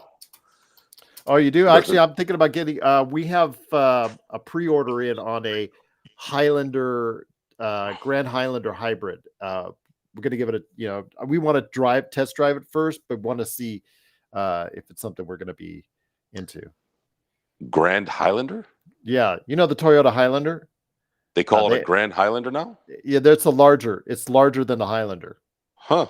Oh, you do? Actually, I'm thinking about getting. We have a pre-order in on a Highlander, Grand Highlander hybrid. We're going to give it we want to test drive it first, but want to see if it's something we're going to be into. Grand Highlander? Yeah, the Toyota Highlander. They call it a Grand Highlander now? Yeah, it's larger than the Highlander. Huh.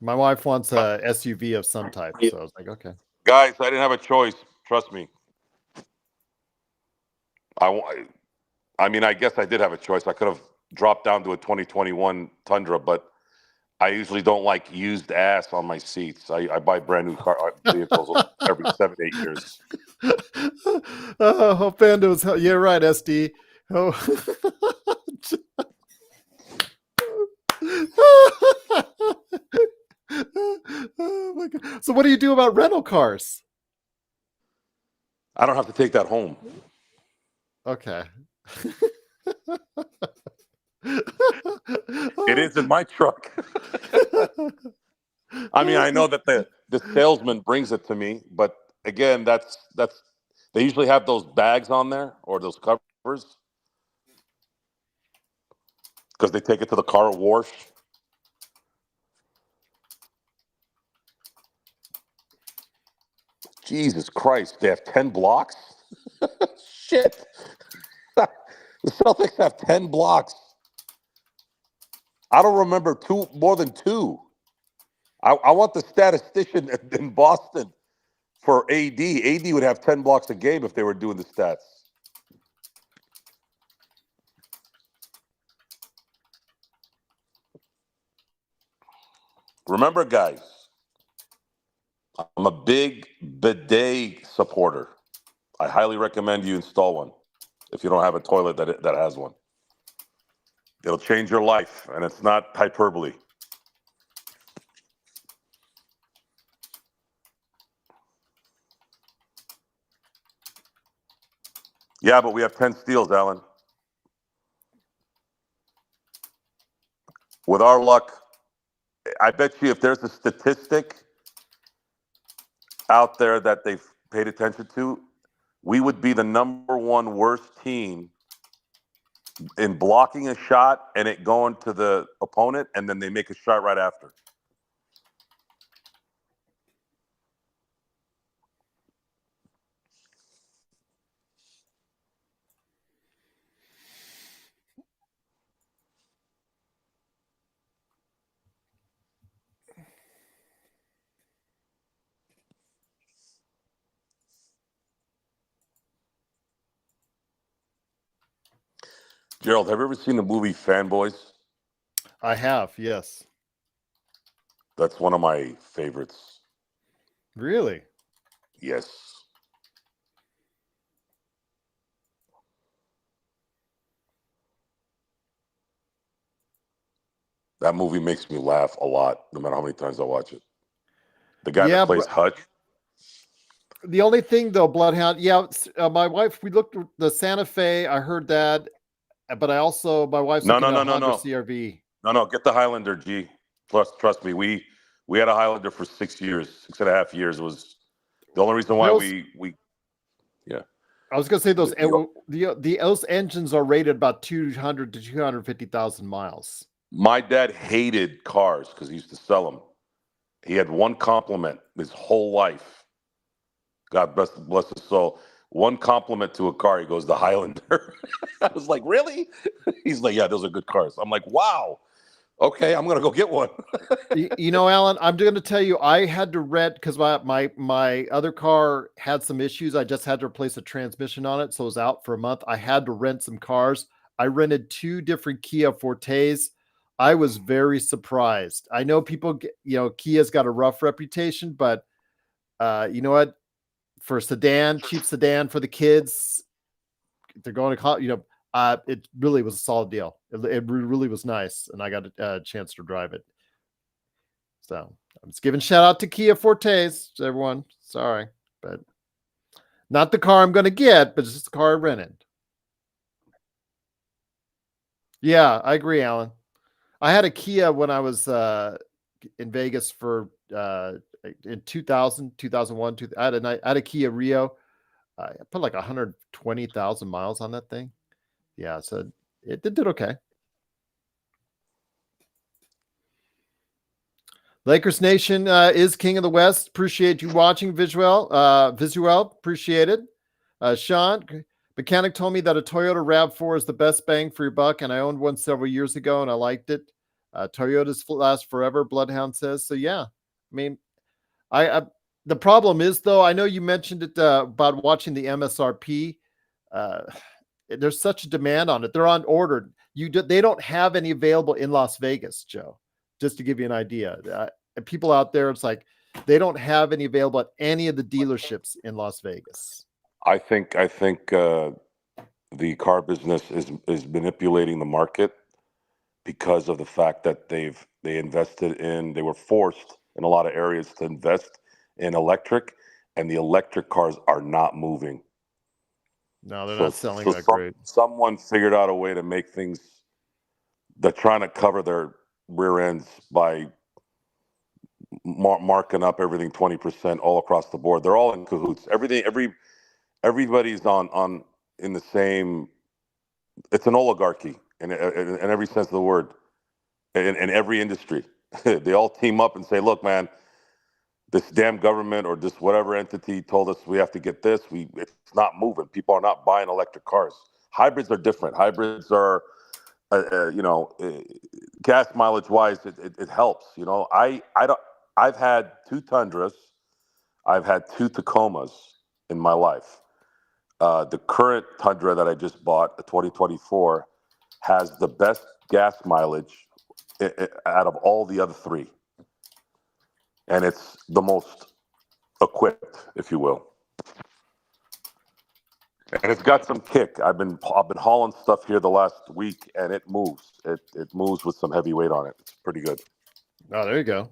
My wife wants a SUV of some type, so I was like, okay. Guys, I didn't have a choice. Trust me. I mean, I guess I did have a choice. I could have dropped down to a 2021 Tundra, but I usually don't like used ass on my seats. I buy brand new vehicles every 7-8 years. Oh, Fando's. Yeah, right, SD. Oh. Oh my God. So what do you do about rental cars? I don't have to take that home. Okay. It is in my truck. I mean, I know that the salesman brings it to me, but again, that's they usually have those bags on there or those covers because they take it to the car wash. Jesus Christ, they have 10 blocks? Shit. The Celtics have 10 blocks. I don't remember more than two. I want the statistician in Boston for AD. AD would have 10 blocks a game if they were doing the stats. Remember, guys, I'm a big bidet supporter. I highly recommend you install one if you don't have a toilet that has one. It'll change your life, and it's not hyperbole. Yeah, but we have 10 steals, Alan. With our luck, I bet you if there's a statistic out there that they've paid attention to, we would be the #1 worst team in blocking a shot and it going to the opponent, and then they make a shot right after. Gerald, have you ever seen the movie Fanboys? I have, yes. That's one of my favorites. Really? Yes. That movie makes me laugh a lot, no matter how many times I watch it. The guy that plays Hutch. The only thing, though, Bloodhound, my wife, we looked at the Santa Fe. I heard that, but I also, my wife's looking at a Honda CRV. No, get the Highlander, G. Trust me, we had a Highlander for 6 years, 6.5 years. It was the only reason why we yeah. I was gonna say those The- those engines are rated about 200 to 250,000 miles. My dad hated cars because he used to sell them. He had one compliment his whole life. God bless his soul. One compliment to a car. He goes, the Highlander. I was like, really? He's like, yeah, those are good cars. I'm like, wow. Okay, I'm gonna go get one. You know, Alan, I'm going to tell you, I had to rent because my other car had some issues. I just had to replace a transmission on it, so it was out for a month. I had to rent some cars. I rented 2 different Kia Fortes. I was very surprised. I know people, Kia's got a rough reputation, but you know what? For sedan, cheap sedan for the kids, they're going to college, it really was a solid deal. It really was nice, and I got a chance to drive it. So I'm just giving shout out to Kia Fortes, everyone. Sorry, but not the car I'm going to get, but it's just the car I rented. Yeah, I agree, Alan. I had a Kia when I was in Vegas for in 2000, 2001. I had a Kia Rio. I put like 120,000 miles on that thing. Yeah, so it did okay. Lakers Nation is king of the West. Appreciate you watching, Visual. Appreciate it. Sean, mechanic told me that a Toyota RAV4 is the best bang for your buck, and I owned one several years ago, and I liked it. Toyotas last forever, Bloodhound says. So, yeah, I mean, the problem is, though, I know you mentioned it about watching the MSRP. There's such a demand on it. They're on order. They don't have any available in Las Vegas, Joe. Just to give you an idea, people out there, it's like they don't have any available at any of the dealerships in Las Vegas. I think the car business is manipulating the market because of the fact that they were forced in a lot of areas to invest in electric, and the electric cars are not moving. No, they're not selling that great. Someone figured out a way to make things. They're trying to cover their rear ends by marking up everything 20% all across the board. They're all in cahoots. Everybody's on in the same. It's an oligarchy in every sense of the word. In every industry, they all team up and say, "Look, man, this damn government or this whatever entity told us we have to get this. It's not moving. People are not buying electric cars. Hybrids are different. Hybrids are." Gas mileage wise, it helps. I've had 2 Tundras, I've had 2 Tacomas in my life. The current Tundra that I just bought, the 2024, has the best gas mileage out of all the other 3, and it's the most equipped, if you will. And it's got some kick. I've been hauling stuff here the last week, and it moves. It moves with some heavy weight on it. It's pretty good. Oh, there you go.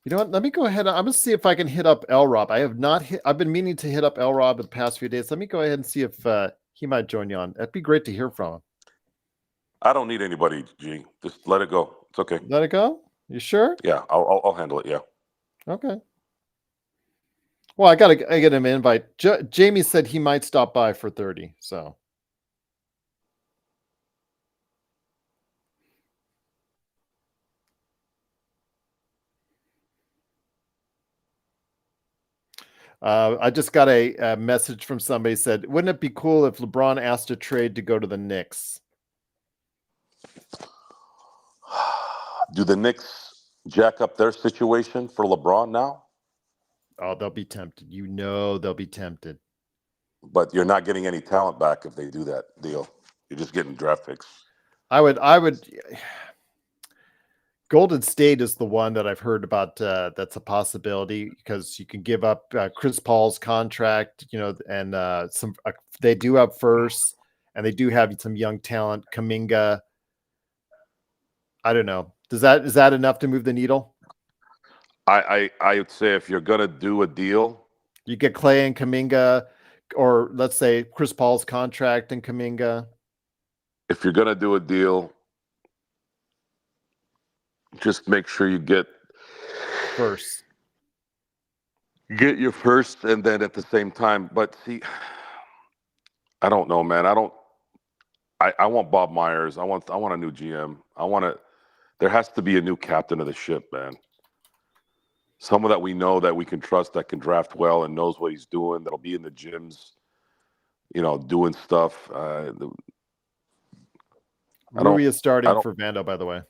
You know what? Let me go ahead. I'm gonna see if I can hit up L Rob. I have not hit. I've been meaning to hit up L Rob the past few days. Let me go ahead and see if he might join you on. That'd be great to hear from him. I don't need anybody, G. Just let it go. It's okay. Let it go. You sure? Yeah, I'll handle it. Yeah. Okay. Well, I get him an invite. Jamie said he might stop by for 30. So. I just got a message from somebody said, wouldn't it be cool if LeBron asked a trade to go to the Knicks? Do the Knicks jack up their situation for LeBron now? Oh, they'll be tempted. They'll be tempted. But you're not getting any talent back if they do that deal. You're just getting draft picks. I would. Golden State is the one that I've heard about. That's a possibility because you can give up Chris Paul's contract, and they do have first, and they do have some young talent. Kuminga. I don't know. Is that enough to move the needle? I would say if you're gonna do a deal, you get Clay and Kuminga, or let's say Chris Paul's contract and Kuminga. If you're gonna do a deal, Just make sure you get first. your first, and then at the same time. But see, I don't know, man. I want Bob Myers. I want a new GM. There has to be a new captain of the ship, man. Someone that we know, that we can trust, that can draft well and knows what he's doing. That'll be in the gyms, doing stuff. Rui is starting for Vando, by the way.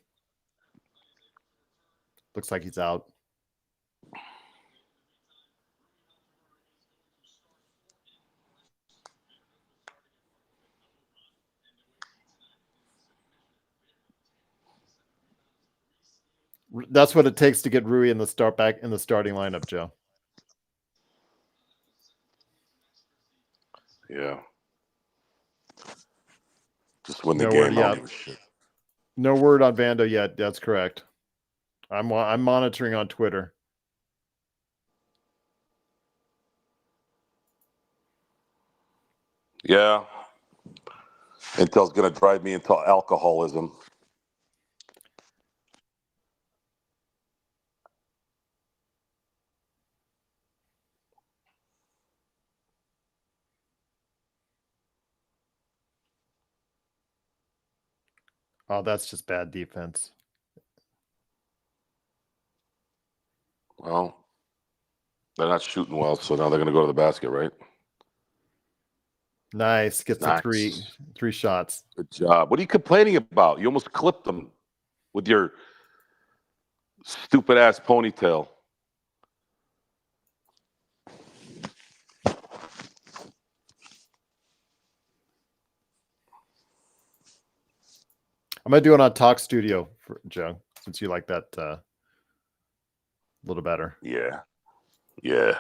Looks like he's out. That's what it takes to get Rui in the starting lineup, Joe. Yeah. Just win the game. I don't give a shit. No word on Vando yet. That's correct. I'm monitoring on Twitter. Yeah. Intel's going to drive me into alcoholism. Oh, that's just bad defense. Well, they're not shooting well, so now they're going to go to the basket, right? Nice. Gets the three shots. Good job. What are you complaining about? You almost clipped them with your stupid ass ponytail. I'm gonna do it on Talk Studio for Joe, since you like that a little better. Yeah. Yeah.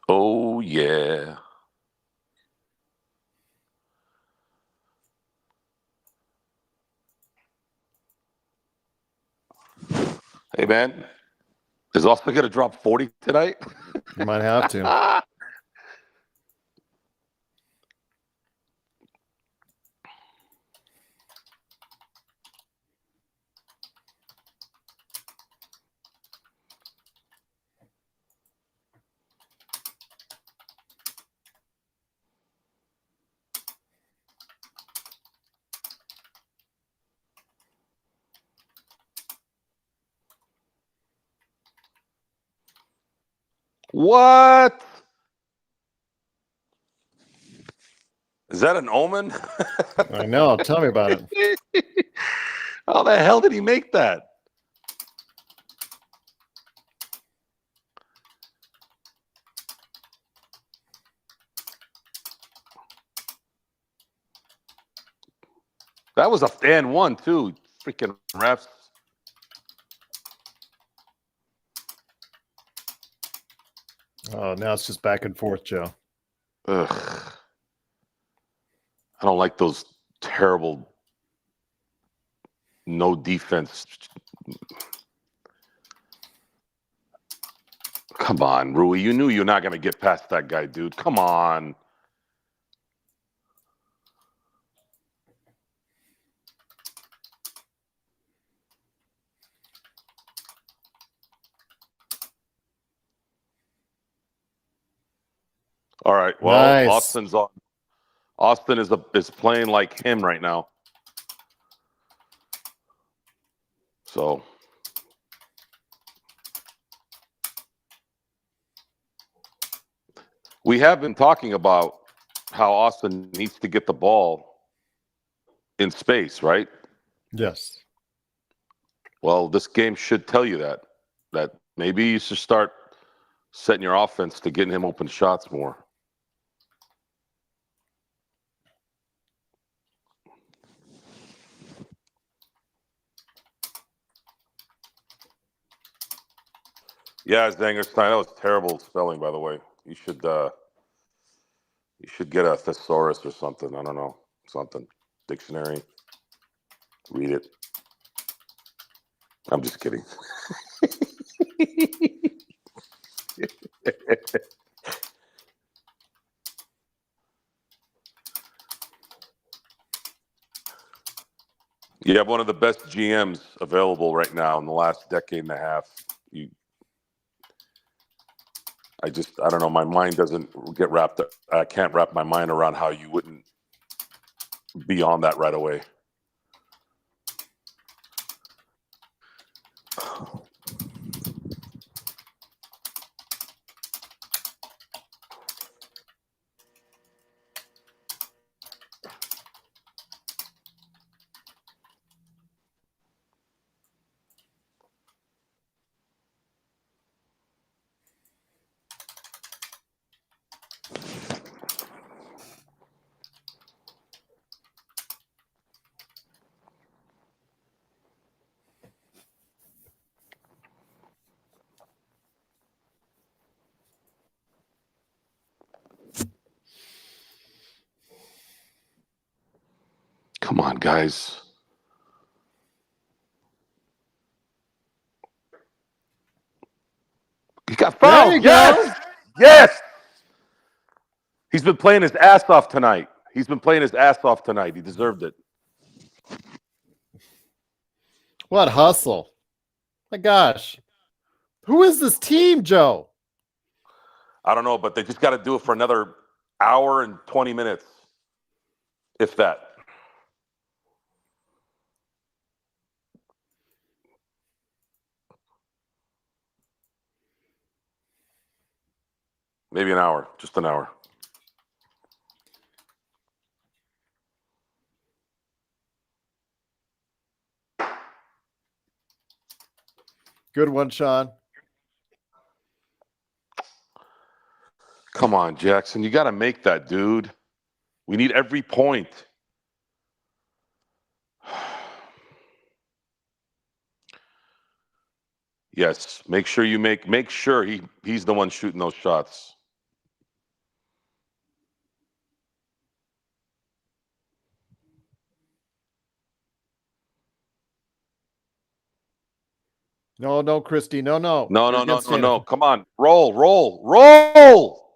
Oh, yeah. Hey, man. Is Austin going to drop 40 tonight? You might have to. What? Is that an omen? I know. Tell me about it. How the hell did he make that? That was a fan one, too. Freaking refs. Oh, now it's just back and forth, Joe. Ugh. I don't like those terrible no defense. Come on, Rui. You knew you're not going to get past that guy, dude. Come on. All right. Well, Nice. Austin's on. Austin is playing like him right now. So we have been talking about how Austin needs to get the ball in space, right? Yes. Well, this game should tell you that maybe you should start setting your offense to getting him open shots more. Yeah, Zangerstein, that was terrible spelling, by the way. You should get a thesaurus or something. I don't know, something dictionary. Read it. I'm just kidding. You have one of the best GMs available right now in the last decade and a half. I don't know. My mind doesn't get wrapped up. I can't wrap my mind around how you wouldn't be on that right away. Come on, guys. He got fouled. Yes. Yes. He's been playing his ass off tonight. He deserved it. What hustle. My gosh. Who is this team, Joe? I don't know, but they just got to do it for another hour and 20 minutes, if that. Maybe an hour, just an hour. Good one, Sean. Come on, Jackson. You got to make that, dude. We need every point. Yes, make sure he's the one shooting those shots. No, Christy. No. No. Come on. Roll.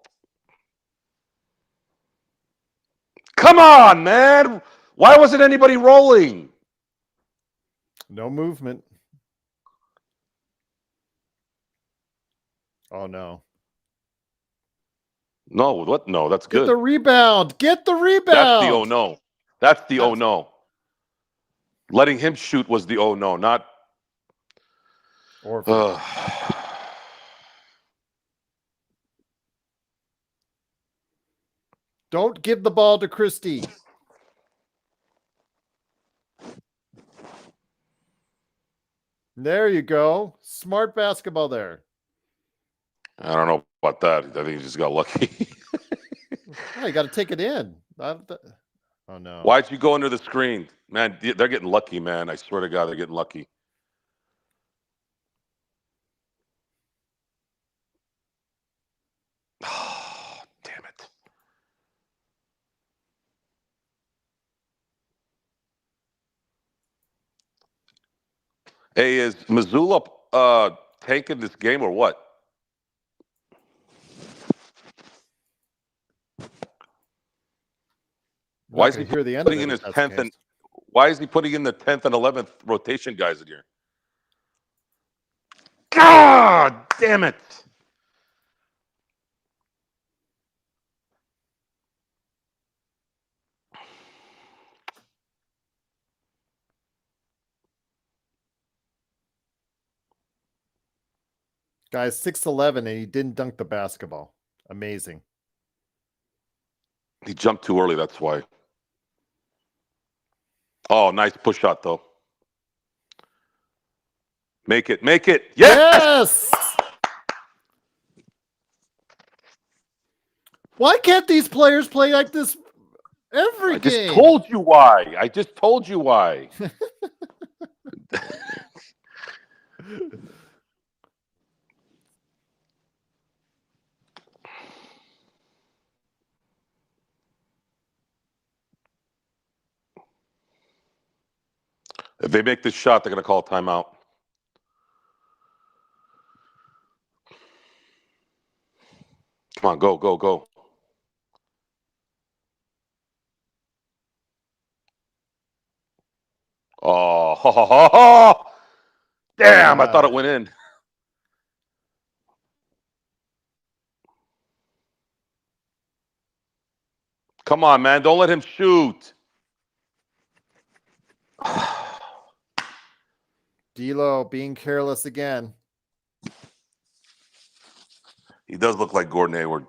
Come on, man. Why wasn't anybody rolling? No movement. Oh, no. No, what? No, that's good. Get the rebound. That's the oh no. That's the oh no. Letting him shoot was the oh no, not. Don't give the ball to Christie. There you go. Smart basketball there. I don't know about that. I think he just got lucky. Oh, you got to take it in. Oh, no. Why'd you go under the screen? Man, they're getting lucky, man. I swear to God, they're getting lucky. Oh, damn it. Hey, is Missoula tanking this game or what? Why is he putting in his 10th and why is he putting in the 10th and 11th rotation guys in here? God damn it. Guy's 6'11", and he didn't dunk the basketball. Amazing. He jumped too early, that's why. Oh, nice push shot, though. Make it. Yes! Why can't these players play like this every game? I just told you why. If they make this shot, they're going to call a timeout. Come on, go. Oh, damn! I thought it went in. Come on, man! Don't let him shoot. D'Lo being careless again. He does look like Gordon Hayward.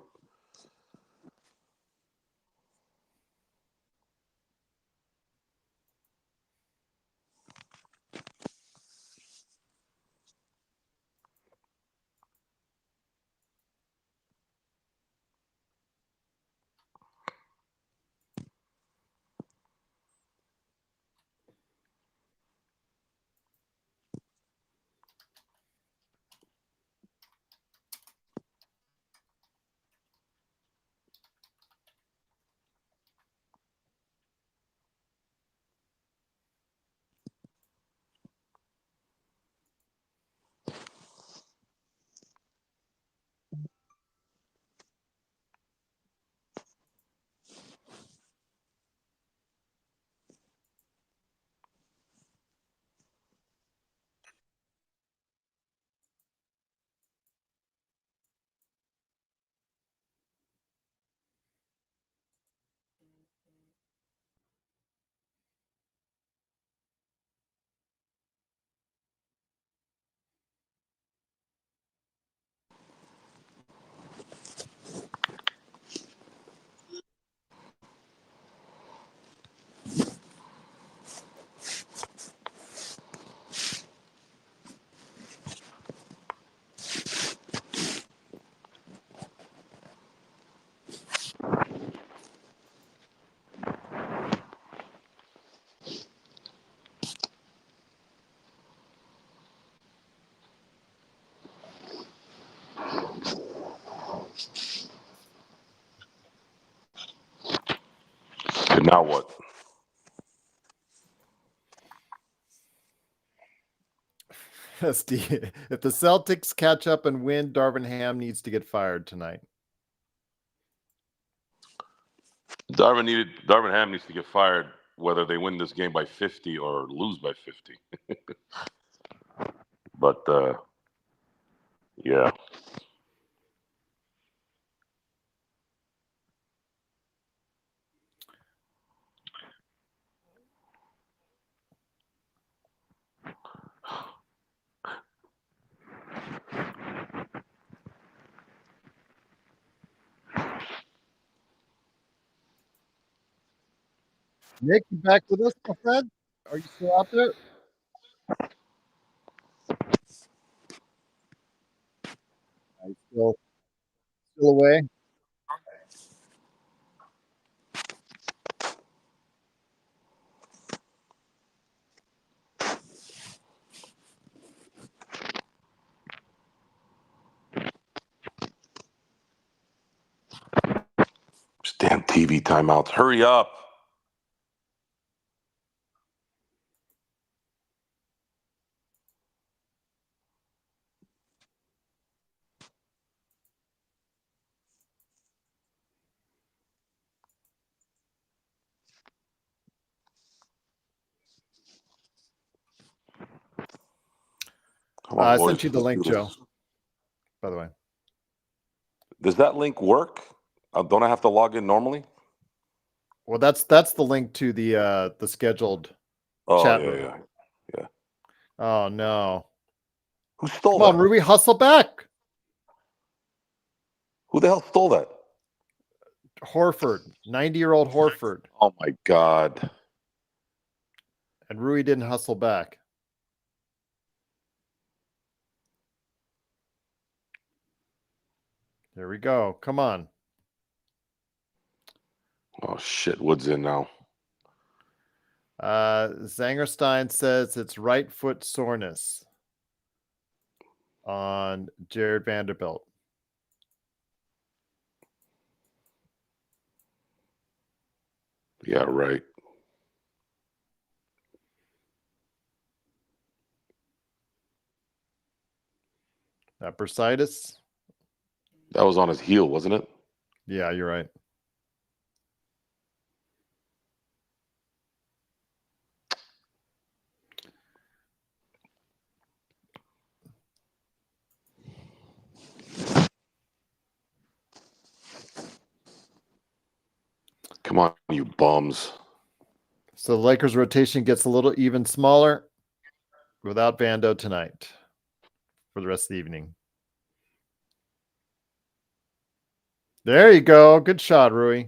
And now what? If the Celtics catch up and win, Darvin Ham needs to get fired tonight. Darvin Ham needs to get fired, whether they win this game by 50 or lose by 50. But yeah. Nick, you back with us, my friend? Are you still out there? Are you still away? These damn TV timeouts. Hurry up. Come on, I boys. sent you the Let's link, do this. Joe. By the way, Does that link work? Don't I have to log in normally? well, that's the link to the scheduled Oh, chat yeah, room. yeah. Oh no! Who stole Come on, that? Ruby, hustle back. Who the hell stole that? Horford, 90-year-old Horford, Oh, my God. and Rui didn't hustle back. There we go. Come on. Oh, shit. Wood's in now. Zangerstein says it's right foot soreness on Jared Vanderbilt. Yeah, right. Bursitis. That was on his heel, wasn't it? Yeah, you're right. Come on, you bums. So the Lakers rotation gets a little even smaller without Vando tonight for the rest of the evening. There you go. Good shot, Rui.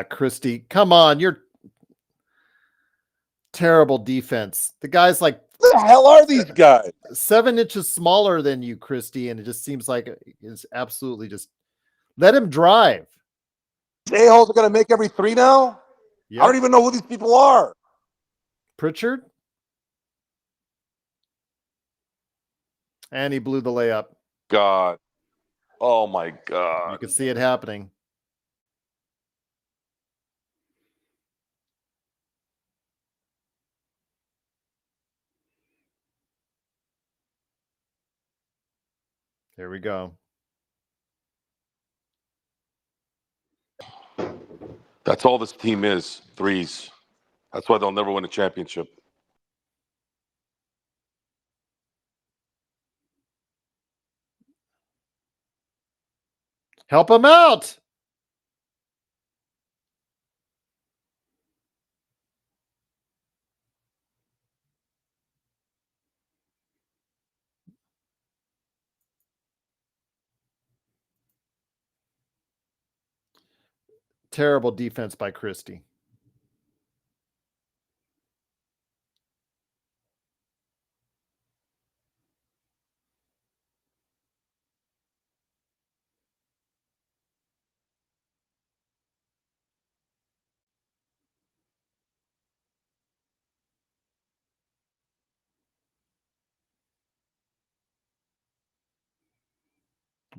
Christie, come on. You're terrible defense. The guy's like, Who the hell are these guys? 7 inches smaller than you, Christie, and it just seems like it's absolutely just let him drive. A-holes are going to make every three now? Yep. I don't even know who these people are. Pritchard. And he blew the layup. God. Oh, my You God. can see it happening. Here we go. That's all this team is, threes. That's why they'll never win a championship. Help him out. Terrible defense by Christie.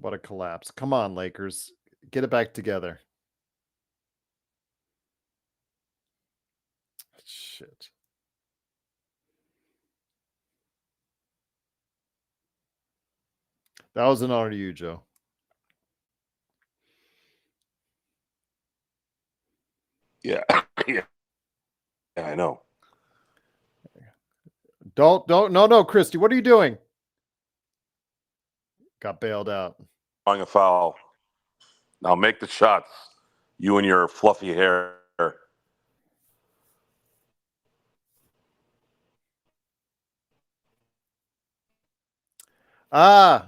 What a collapse. Come on, Lakers. Get it back together. Shit. That was an honor to you, Joe. Yeah. Yeah, I know. No, Christie. What are you doing? Got bailed out. Drawing a foul. Now make the shots. You and your fluffy hair.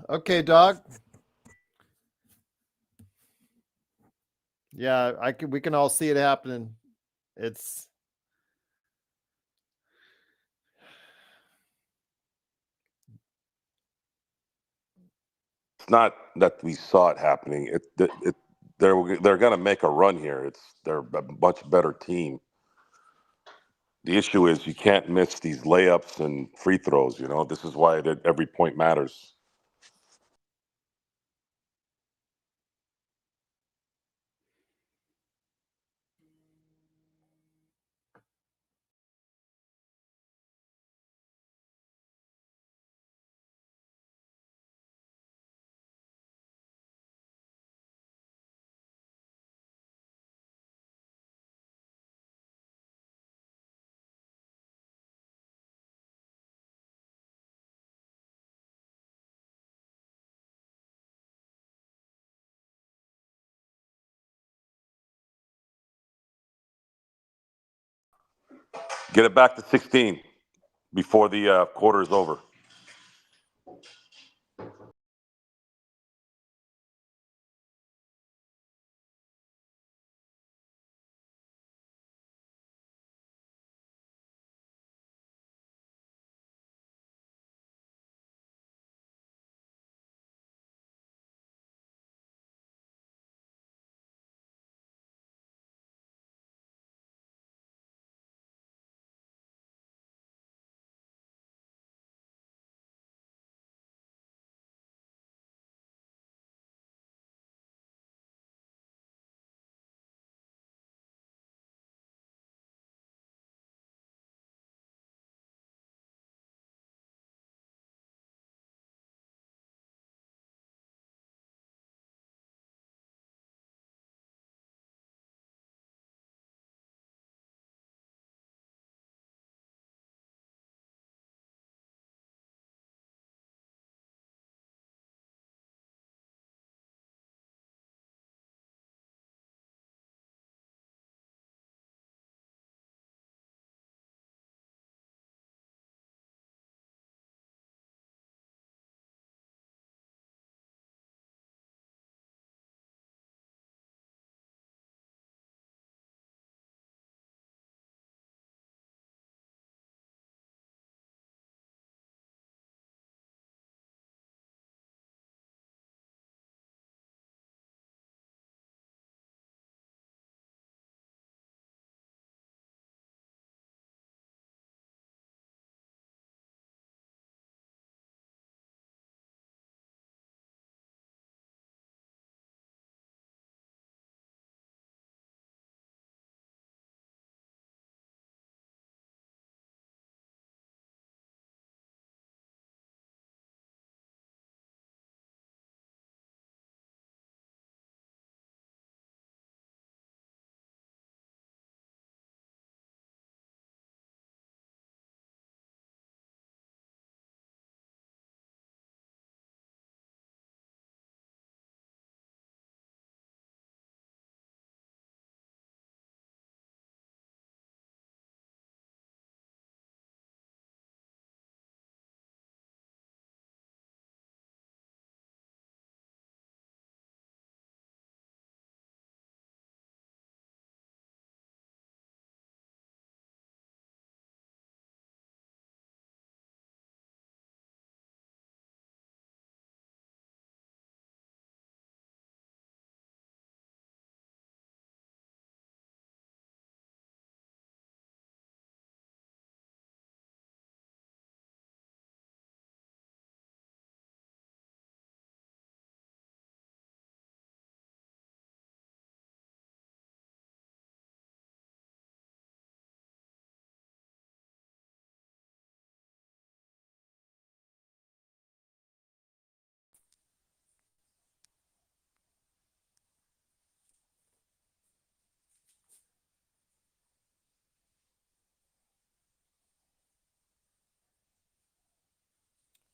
Okay, dog. Yeah, we can all see it happening. It's Not that we saw it happening. They're going to make a run here. They're a much better team. The issue is you can't miss these layups and free throws. You know, this is why every point matters. Get it back to 16 before the quarter is over.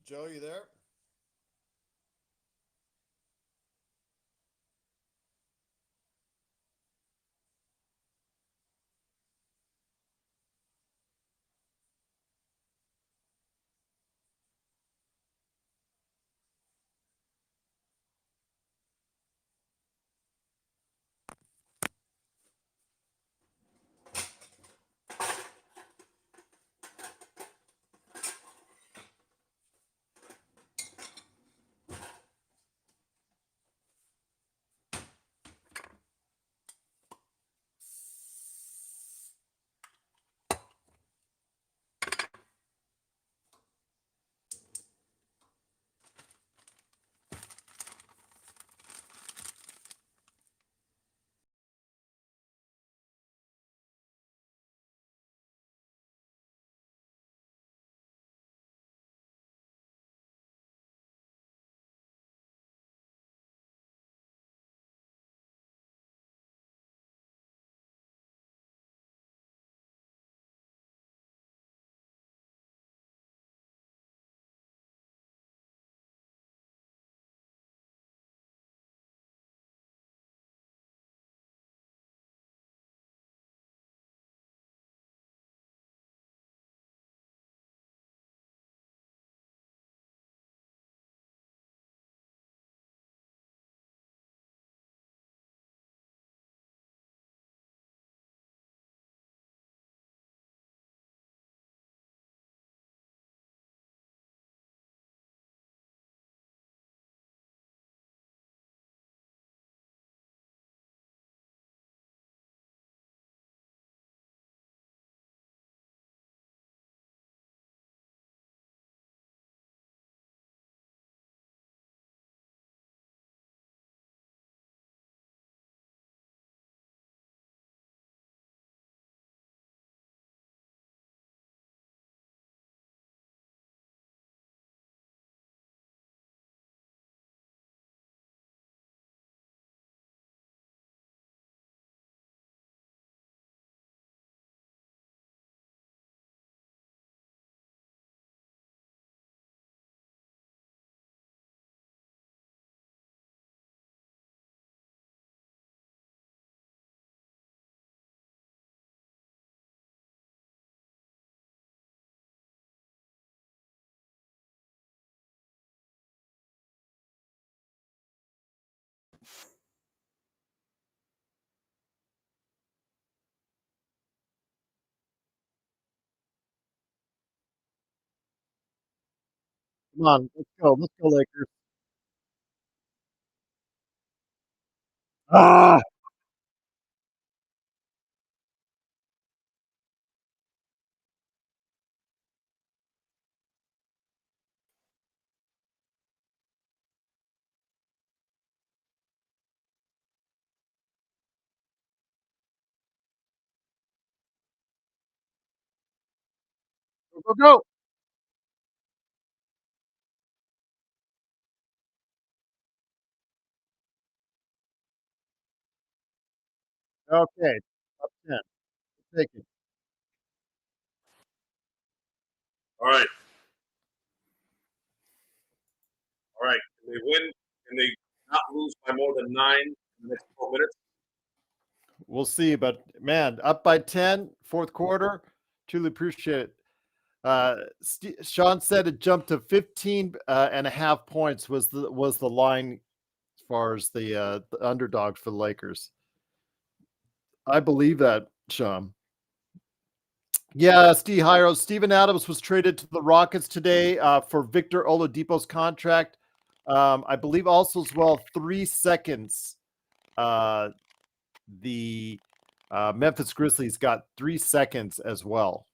Joe, you there? Come on, let's go. Let's go, Lakers. Ah, go, go, go. Okay, top 10. Take it. All right, all right. Can they win? Can they not lose by more than 9 in the next 12 minutes? We'll see, but man, up by 10, fourth quarter. Truly appreciate it. Sean said it jumped to 15 and a half points was the line as far as the underdog for the Lakers. I believe that, Sean. Yeah, Steven Adams was traded to the Rockets today for Victor Oladipo's contract. I believe also as well 3 seconds. The Memphis Grizzlies got 3 seconds as well.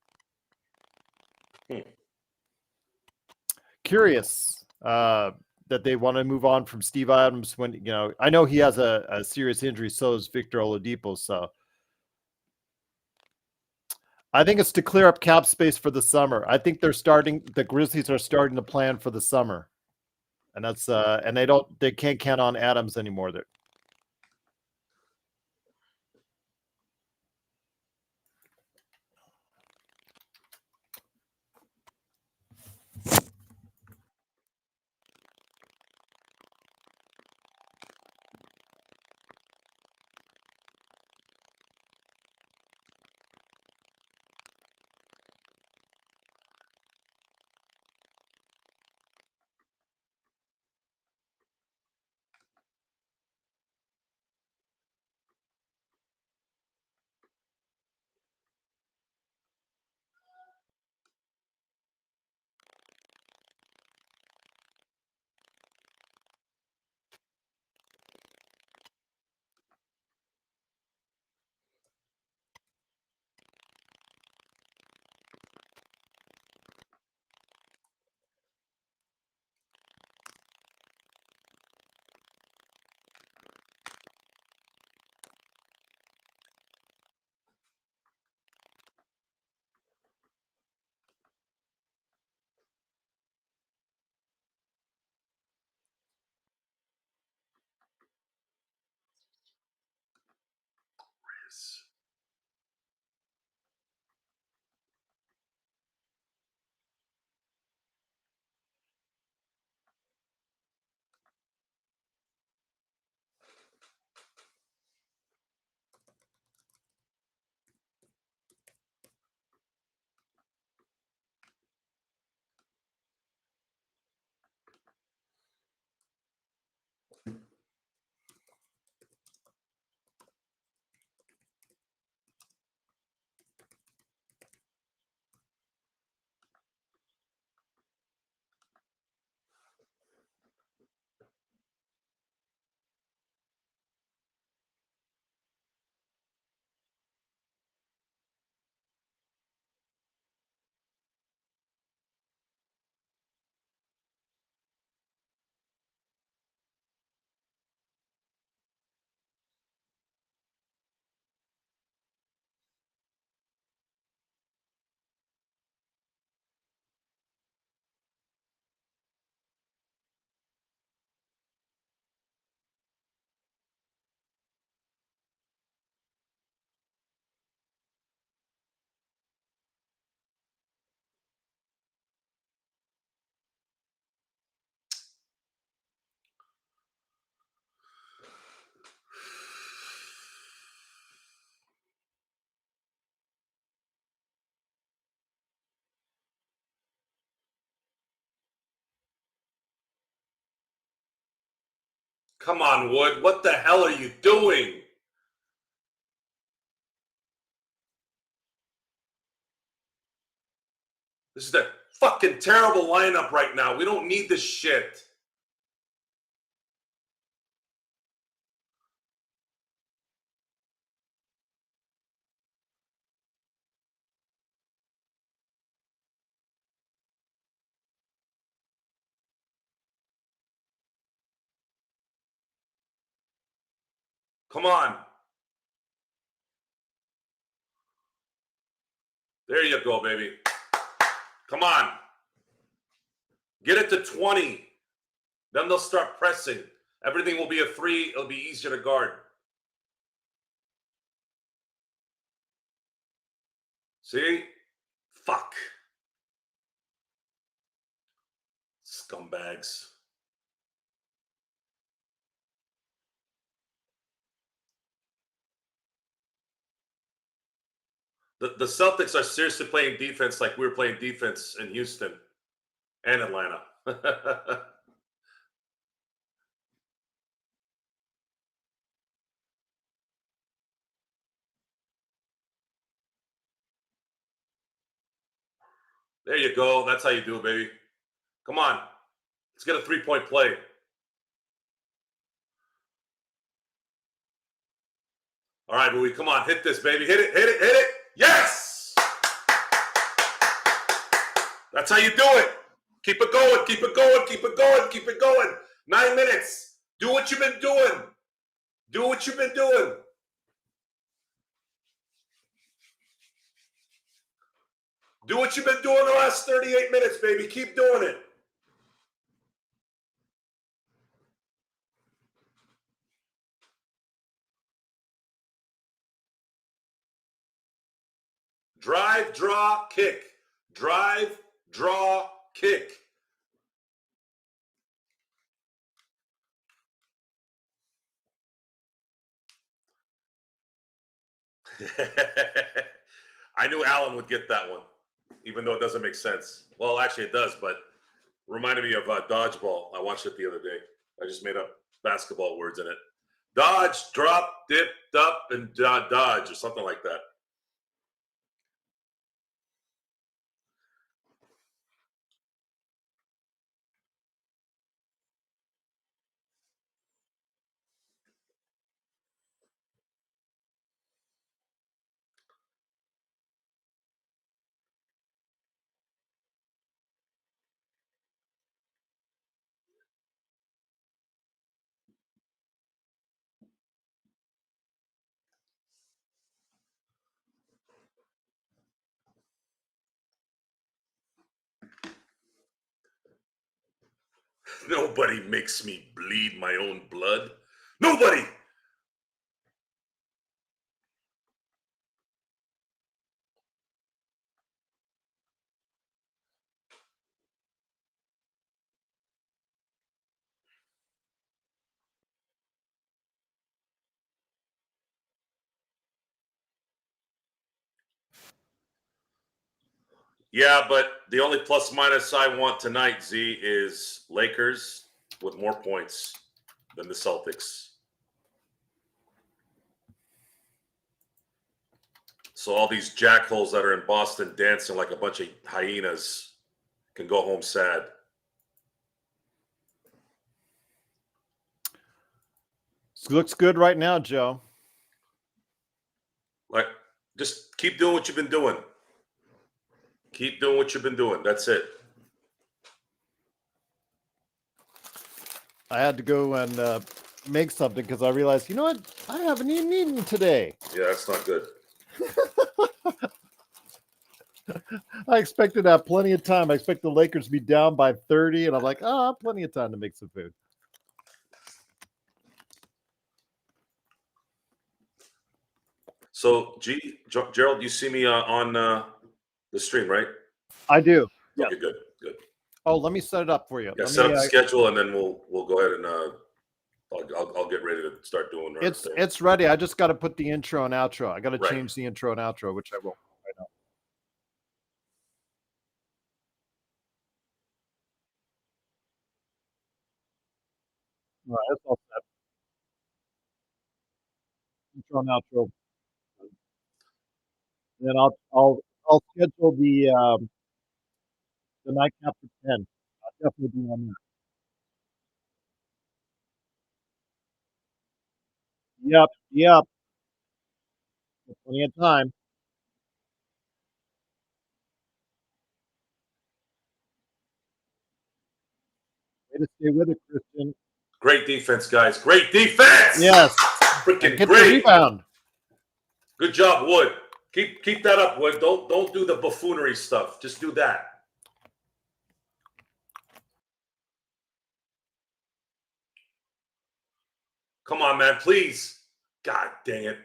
Curious that they want to move on from Steve Adams when I know he has a serious injury. So is Victor Oladipo. So I think it's to clear up cap space for the summer. I think the Grizzlies are starting to plan for the summer. And that's and they can't count on Adams anymore. Come on, Wood. What the hell are you doing? This is a fucking terrible lineup right now. We don't need this shit. Come on. There you go, baby. Come on. Get it to 20. Then they'll start pressing. Everything will be a 3. It'll be easier to guard. See? Fuck. Scumbags. The Celtics are seriously playing defense like we were playing defense in Houston and Atlanta. There you go. That's how you do it, baby. Come on. Let's get a 3-point play. All right, Bowie, come on. Hit this, baby. Hit it, hit it, hit it. Yes! That's how you do it. Keep it going, keep it going, keep it going, keep it going. 9 minutes. Do what you've been doing. Do what you've been doing. Do what you've been doing the last 38 minutes, baby. Keep doing it. Drive, draw, kick. Drive, draw, kick. I knew Alan would get that one, even though it doesn't make sense. Well, actually it does, but reminded me of dodgeball. I watched it the other day. I just made up basketball words in it. Dodge, drop, dip, up, and dodge, or something like that. Nobody makes me bleed my own blood. Nobody! Yeah, but the only plus minus I want tonight, Z, is Lakers with more points than the Celtics. So all these jackholes that are in Boston dancing like a bunch of hyenas can go home sad. This looks good right now, Joe. Like, just keep doing what you've been doing. Keep doing what you've been doing. That's it. I had to go and make something because I realized, you know what? I haven't even eaten today. Yeah, that's not good. I expected to have plenty of time. I expect the Lakers to be down by 30, and I'm like, plenty of time to make some food. So, Gerald, you see me on the stream, right? I do. Okay, good, good. Oh, let me set it up for you. Yeah, set up the schedule, and then we'll go ahead and I'll get ready to start doing. It's ready. I just got to put the intro and outro. I got to Right. change the intro and outro, which I will right now. All right, that's all set. intro and outro. And then I'll schedule the nightcap for 10. I'll definitely be on there. Yep. Plenty of time. Way to stay with it, Christian. Great defense, guys. Great defense. Yes. Freaking Get the great. rebound. Good job, Wood. Keep that up, Wood. Don't do the buffoonery stuff. Just do that. Come on, man, please. God dang it.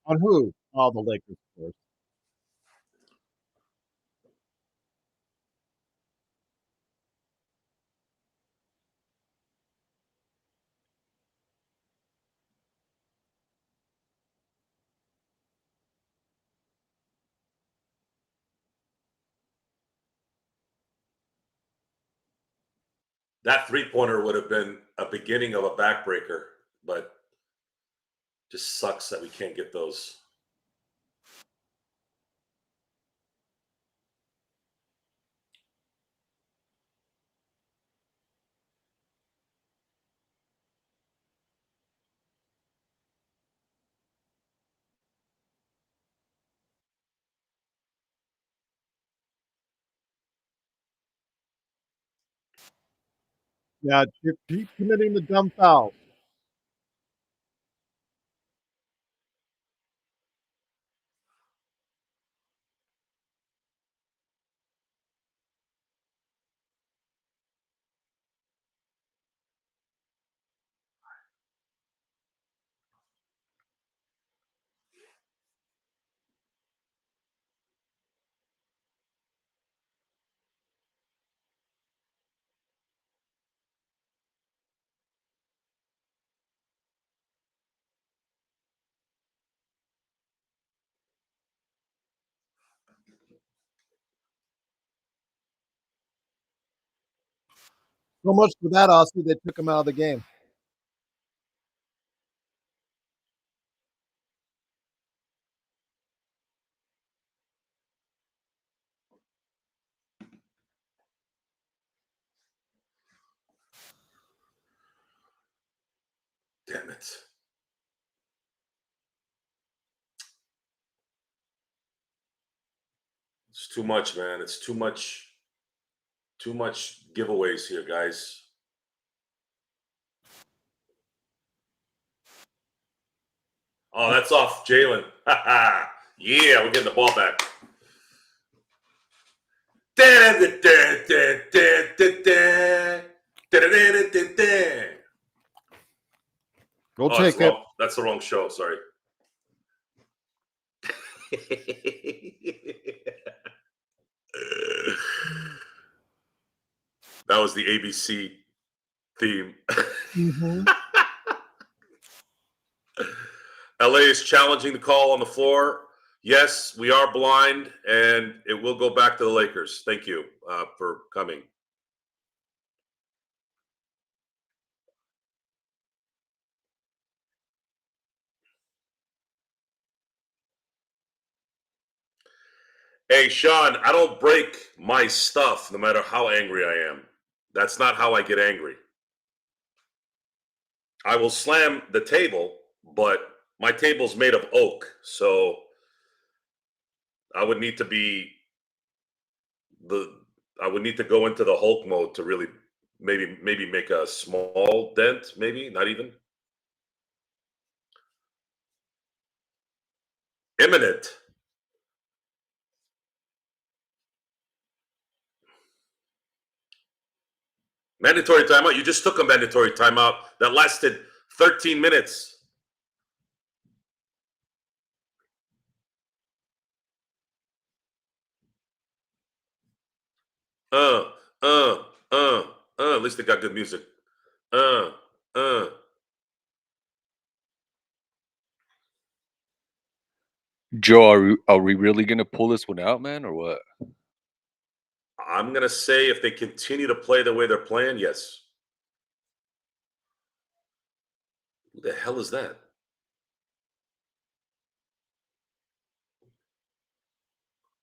On who? Oh, the Lakers, of course. That three-pointer would have been a beginning of a backbreaker, but just sucks that we can't get those. Yeah, keep committing the dumb foul. So much for that, Aussie. They took him out of the game. Damn it. It's too much, man. It's too much giveaways here, guys. Oh, that's off Jalen. Yeah, we're getting the ball back. Go take it. That's the wrong show. Sorry. That was the ABC theme. Mm-hmm. LA is challenging the call on the floor. Yes, we are blind, and it will go back to the Lakers. Thank you for coming. Hey, Sean, I don't break my stuff no matter how angry I am. That's not how I get angry. I will slam the table, but my table's made of oak, so I would need to go into the Hulk mode to really maybe make a small dent, maybe, not even. Imminent. Mandatory timeout. You just took a mandatory timeout that lasted 13 minutes. At least they got good music. Joe, are we really gonna pull this one out, man, or what? I'm going to say if they continue to play the way they're playing, yes. Who the hell is that?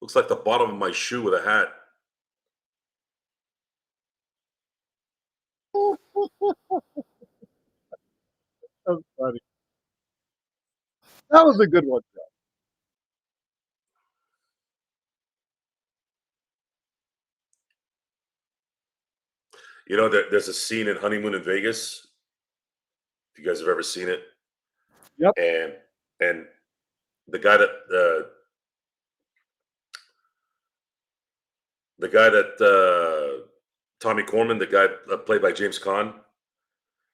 Looks like the bottom of my shoe with a hat. That's funny. That was a good one. You know, there's a scene in Honeymoon in Vegas. If you guys have ever seen it. Yep. And the guy that Tommy Corman, the guy played by James Caan,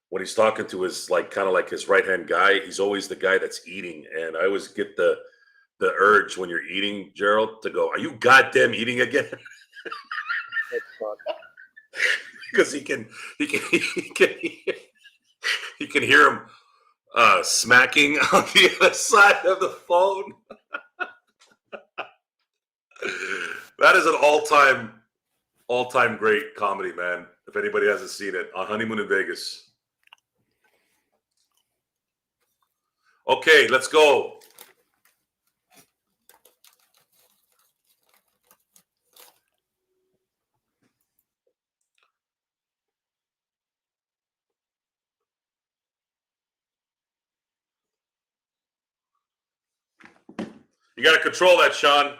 when he's talking to his kind of like his right hand guy, he's always the guy that's eating. And I always get the urge when you're eating, Gerald, to go, "Are you goddamn eating again?" Because he can hear him smacking on the other side of the phone. That is an all-time great comedy, man. If anybody hasn't seen it, on Honeymoon in Vegas. Okay, let's go. You got to control that, Sean.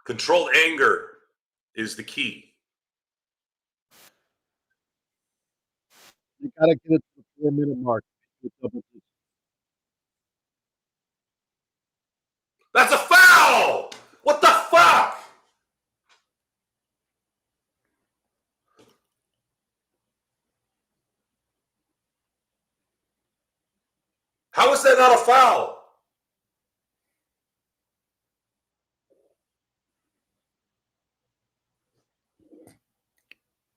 Controlled anger is the key. You gotta get it to the 4-minute mark. That's a foul! What the fuck? How is that not a foul?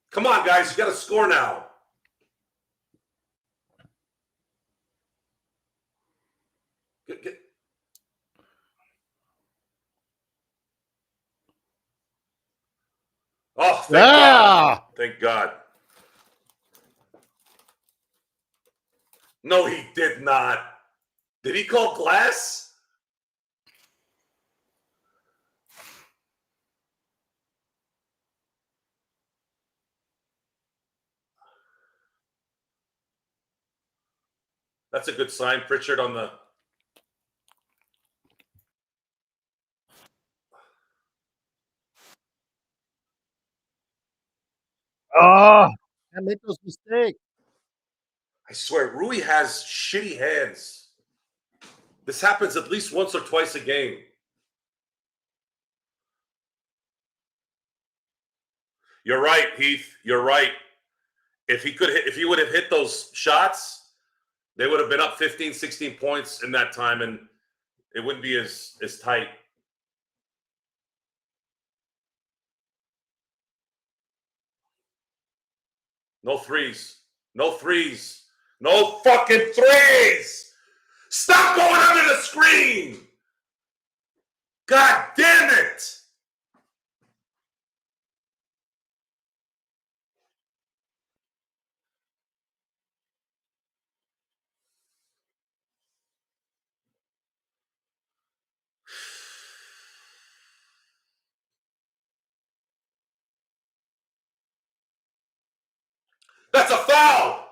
Come on, guys. You got to score now. Oh, thank God. Thank God. No, he did not. Did he call glass? That's a good sign, Pritchard, on the... Oh, can't make those mistakes. I swear, Rui has shitty hands. This happens at least once or twice a game. You're right, Heath. You're right. If he would have hit those shots, they would have been up 15, 16 points in that time, and it wouldn't be as tight. No threes. No threes. No fucking threes! Stop going under the screen! God damn it! That's a foul!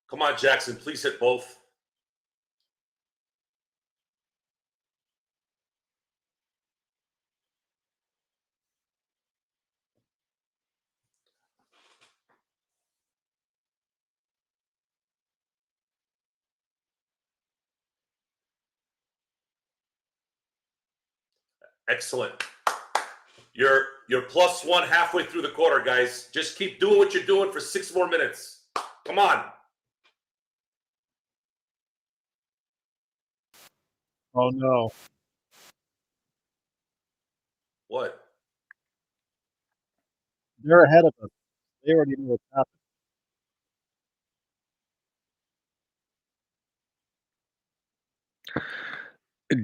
Come on, Jackson. Please hit both. Excellent. You're +1 halfway through the quarter, guys. Just keep doing what you're doing for 6 more minutes. Come on. Oh no. What? They're ahead of us. They already know what's happening.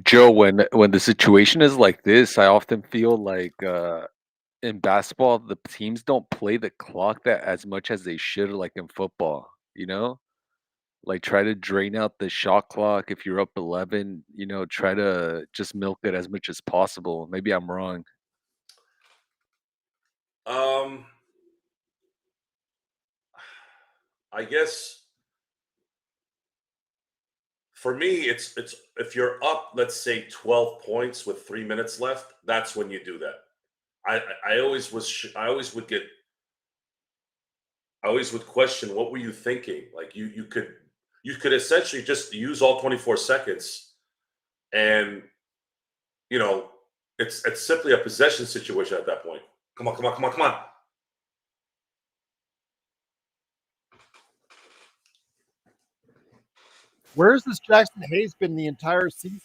Joe, when the situation is like this, I often feel like in basketball, the teams don't play the clock that as much as they should, like in football. You know, like try to drain out the shot clock if you're up 11. You know, try to just milk it as much as possible. Maybe I'm wrong. Um, I guess for me, it's if you're up, let's say 12 points with 3 minutes left, that's when you do that. I always I always would get I always would question what were you thinking? Like you could essentially just use all 24 seconds and you know it's simply a possession situation at that point. Come on, come on, come on, come on. Where's this Jackson Hayes been the entire season?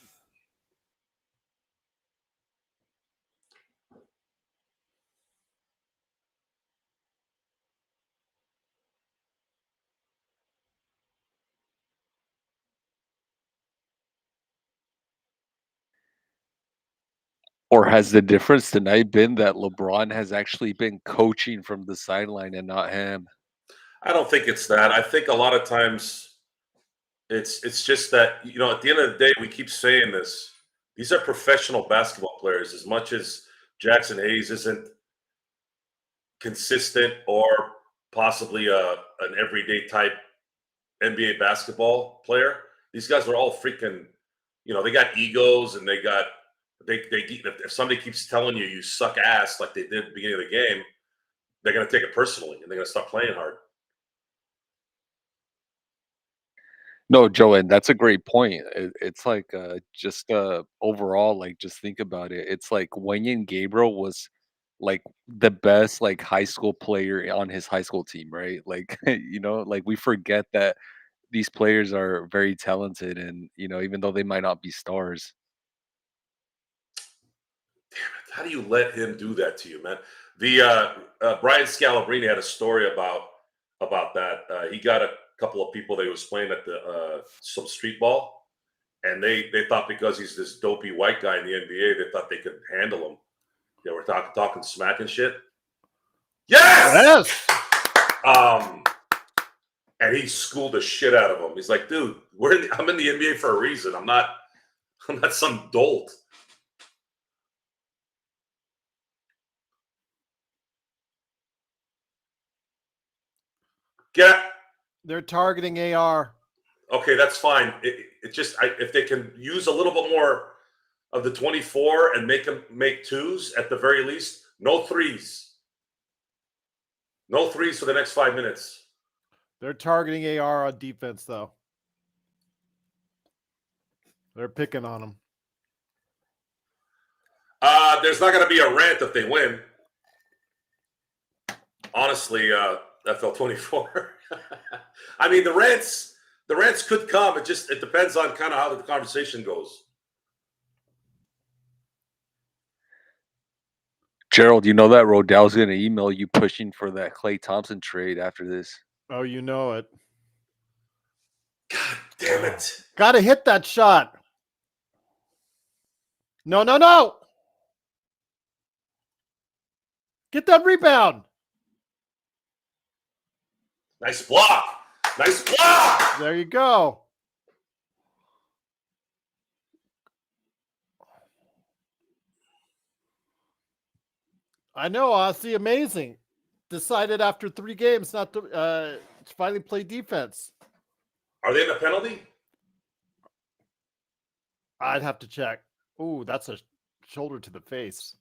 Or has the difference tonight been that LeBron has actually been coaching from the sideline and not him? I don't think it's that. I think a lot of times it's just that at the end of the day we keep saying this. These are professional basketball players. As much as Jackson Hayes isn't consistent or possibly an everyday type NBA basketball player, these guys are all freaking. They got egos and they if somebody keeps telling you you suck ass like they did at the beginning of the game, they're gonna take it personally and they're gonna stop playing hard. No, Joe, and that's a great point. It's like just overall, like just think about it. It's like Wenyan Gabriel was like the best like high school player on his high school team, right? Like like we forget that these players are very talented, and even though they might not be stars. How do you let him do that to you, man? The Brian Scalabrine had a story about that. He got a couple of people that he was playing at the some street ball, and they thought because he's this dopey white guy in the NBA, they thought they could handle him. They were talking smack and shit. Yes. Yes. And he schooled the shit out of him. He's like, dude, I'm in the NBA for a reason. I'm not some dolt. Get. They're targeting AR. Okay, that's fine. It just if they can use a little bit more of the 24 and make them make twos at the very least. No threes. No threes for the next 5 minutes. They're targeting AR on defense, though. They're picking on him. There's not going to be a rant if they win. Honestly, FL24. I mean, the rants could come. It depends on kind of how the conversation goes. Gerald, you know that Rodell's going to email you pushing for that Klay Thompson trade after this. Oh, you know it. God damn it. Got to hit that shot. No, no, no. Get that rebound. Nice block. Nice block. There you go. I know, Aussie, amazing. Decided after 3 games not to finally play defense. Are they in the penalty? I'd have to check. Ooh, that's a shoulder to the face.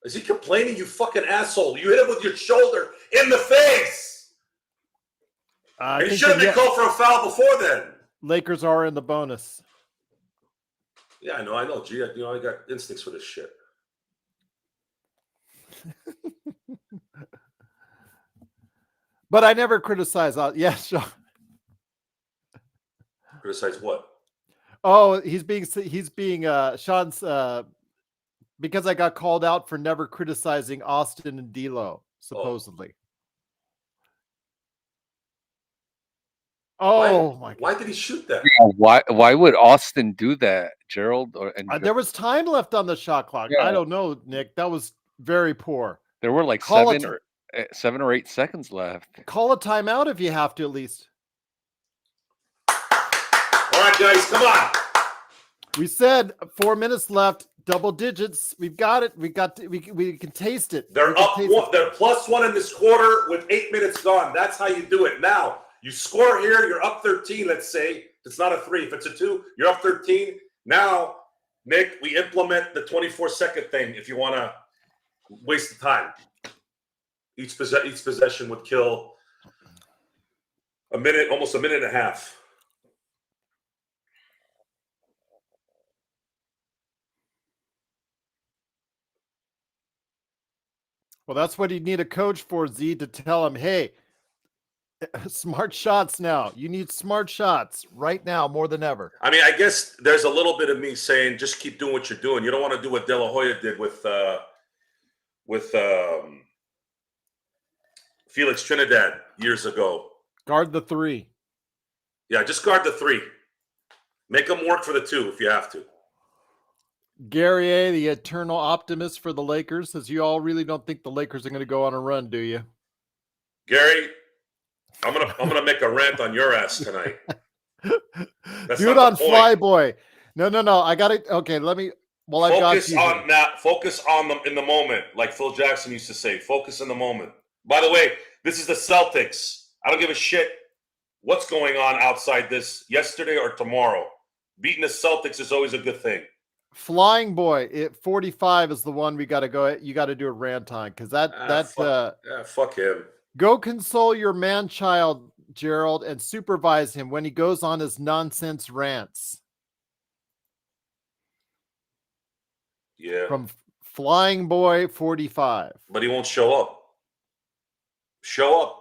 Is he complaining, you fucking asshole? You hit him with your shoulder in the face. And he should have been called for a foul before then. Lakers are in the bonus. Yeah, I know. Gee, I got instincts for this shit. But I never criticize. Yeah, Sean. Criticize what? Oh, he's being Sean's because I got called out for never criticizing Austin and D'Lo, supposedly. Oh my God. Why did he shoot that? Yeah, why would Austin do that, Gerald? There was time left on the shot clock. Yeah. I don't know, Nick. That was very poor. There were like Call 7 or 8 seconds left. Call a timeout if you have to, at least. All right, guys, come on. We said 4 minutes left, double digits. We've got it. We can taste it. They're up one. They're +1 in this quarter with 8 minutes gone. That's how you do it. Now, you score here, you're up 13, let's say. It's not a 3. If it's a 2, you're up 13. Now, Nick, we implement the 24-second thing if you want to waste the time. Each possession would kill a minute, almost a minute and a half. Well, that's what you need a coach for, Z, to tell him, hey, smart shots now. You need smart shots right now more than ever. I mean, I guess there's a little bit of me saying just keep doing what you're doing. You don't want to do what De La Hoya did with Felix Trinidad years ago. Guard the 3. Yeah, just guard the 3. Make them work for the 2 if you have to. Gary A., the eternal optimist for the Lakers, says you all really don't think the Lakers are going to go on a run, do you? Gary, I'm gonna make a rant on your ass tonight. Do it on Flyboy. No. I got it. Okay, let me. Well, I've got you. Focus on them in the moment, like Phil Jackson used to say. Focus in the moment. By the way, this is the Celtics. I don't give a shit what's going on outside this yesterday or tomorrow. Beating the Celtics is always a good thing. Flying Boy, 45 is the one we got to go. You got to do a rant on because fuck him. Go console your man-child, Gerald, and supervise him when he goes on his nonsense rants. Yeah. From Flying Boy 45. But he won't show up. Show up.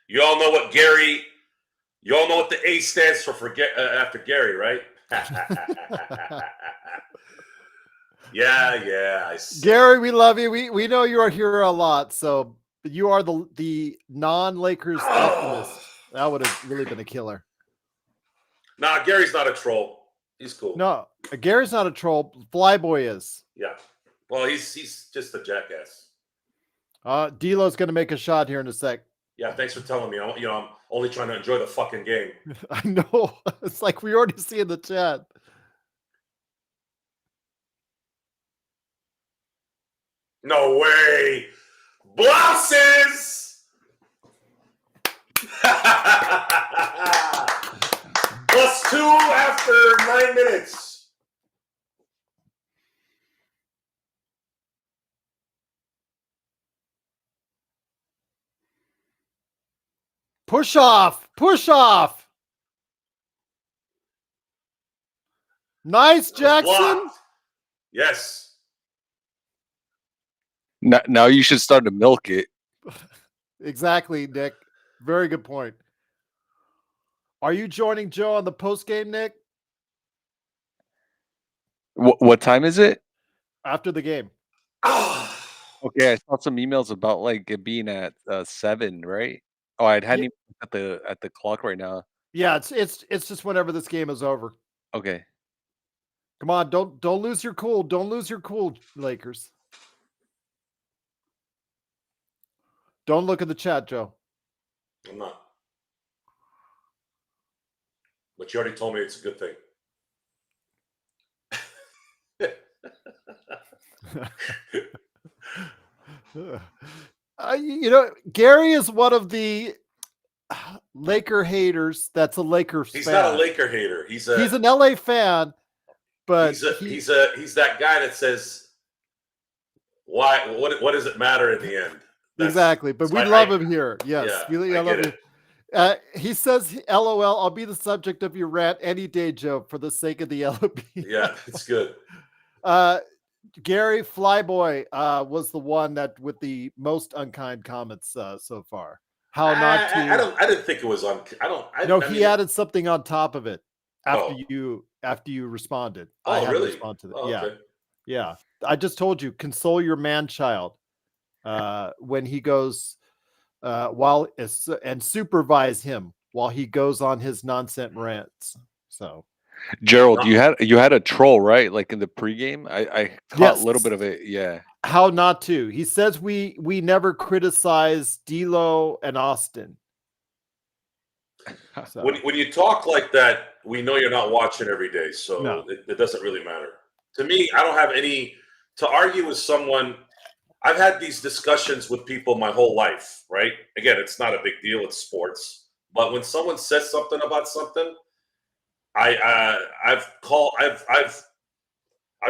You all know what Gary, you all know what the A stands for after Gary, right? Yeah. Gary, we love you. We know you are here a lot, so you are the non-Lakers optimist. That would have really been a killer. Nah, Gary's not a troll. He's cool. No, Gary's not a troll. Flyboy is. Yeah. Well, he's just a jackass. D'Lo's going to make a shot here in a sec. Yeah, thanks for telling me. I'm only trying to enjoy the fucking game. I know. It's like we already see in the chat. No way. Blouses! +2 after 9 minutes. Push off. Nice, Jackson. Blocked. Yes. Now you should start to milk it. Exactly, Nick. Very good point. Are you joining Joe on the post game, Nick? What time is it? After the game. Okay, I saw some emails about like it being at 7, right? Oh, I hadn't even at the clock right now. Yeah, it's just whenever this game is over. Okay. Come on, don't lose your cool. Don't lose your cool, Lakers. Don't look at the chat, Joe. I'm not. But you already told me it's a good thing. Gary is one of the Laker haters. That's a Laker fan. He's not a Laker hater. He's an LA fan, but he's that guy that says, "Why? What does it matter in the end? Exactly. But we love him here. Yes. Yeah, I love him. He says, LOL, I'll be the subject of your rant any day, Joe, for the sake of the LOB. Yeah, it's good. Gary Flyboy was the one that with the most unkind comments so far. How not to? I didn't think it was on. He added something on top of it after you responded. I had really? to respond to that. Oh, yeah, okay. yeah. I just told you, console your man child when he goes and supervise him while he goes on his nonsense rants. So. Gerald, you had a troll, right? Like in the pregame, I caught a little bit of it. Yeah. How not to? He says we never criticize D'Lo and Austin. So. When you talk like that, we know you're not watching every day, so it doesn't really matter. To me, I don't have any to argue with someone. I've had these discussions with people my whole life, right? Again, it's not a big deal. It's sports, but when someone says something about something. I've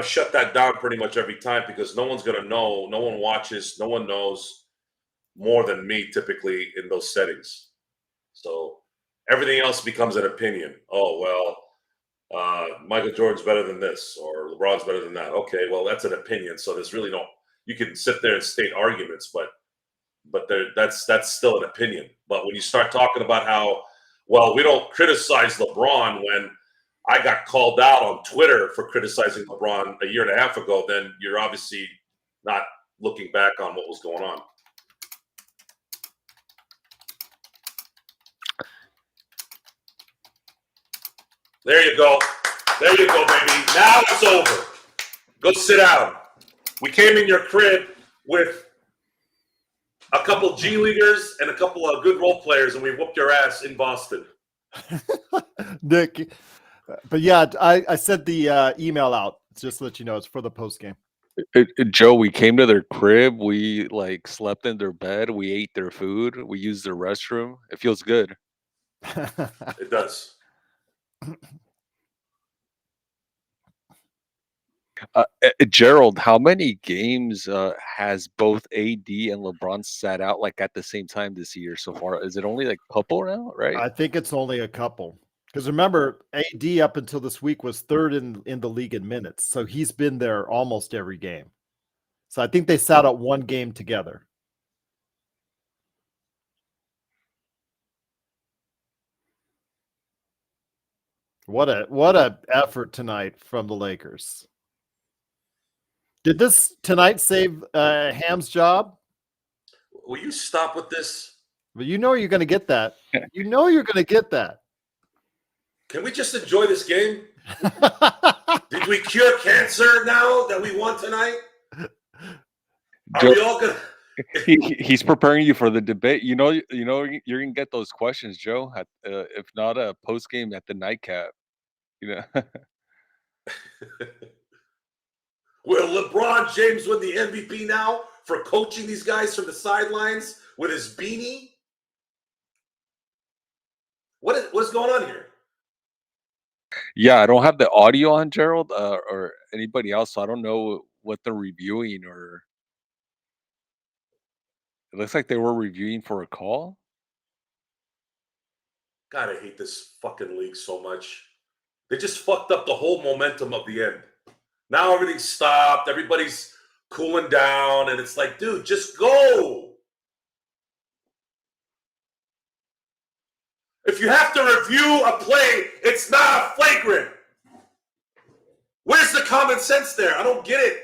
shut that down pretty much every time because no one's gonna know, no one watches, no one knows more than me typically in those settings. So everything else becomes an opinion. Oh well, Michael Jordan's better than this or LeBron's better than that. Okay, well that's an opinion. So there's really you can sit there and state arguments, but that's still an opinion. But when you start talking about how we don't criticize LeBron when I got called out on Twitter for criticizing LeBron a year and a half ago, then you're obviously not looking back on what was going on. There you go. There you go, baby. Now it's over. Go sit down. We came in your crib with a couple G Leaguers and a couple of good role players, and we whooped your ass in Boston. Nick, but yeah, I sent the email out just to let you know it's for the post game. Joe, we came to their crib. We slept in their bed. We ate their food. We used their restroom. It feels good. It does. Gerald, how many games has both AD and LeBron sat out at the same time this year so far? Is it only a couple now, right? I think it's only a couple. Because remember, AD up until this week was third in the league in minutes. So he's been there almost every game. So I think they sat out one game together. What a effort tonight from the Lakers. Did this tonight save Ham's job? Will you stop with this? Well, you know you're going to get that. You know you're going to get that. Can we just enjoy this game? Did we cure cancer now that we won tonight? Are we all gonna? He's preparing you for the debate. You know, you're gonna get those questions, Joe. If not a post game at the nightcap, Will LeBron James win the MVP now for coaching these guys from the sidelines with his beanie? What's going on here? Yeah, I don't have the audio on Gerald or anybody else, so I don't know what they're reviewing. Or it looks like they were reviewing for a call. God, I hate this fucking league so much. They just fucked up the whole momentum of the end. Now everything's stopped. Everybody's cooling down. And it's like, dude, just go. If you have to review a play, it's not flagrant. Where's the common sense there? I don't get it.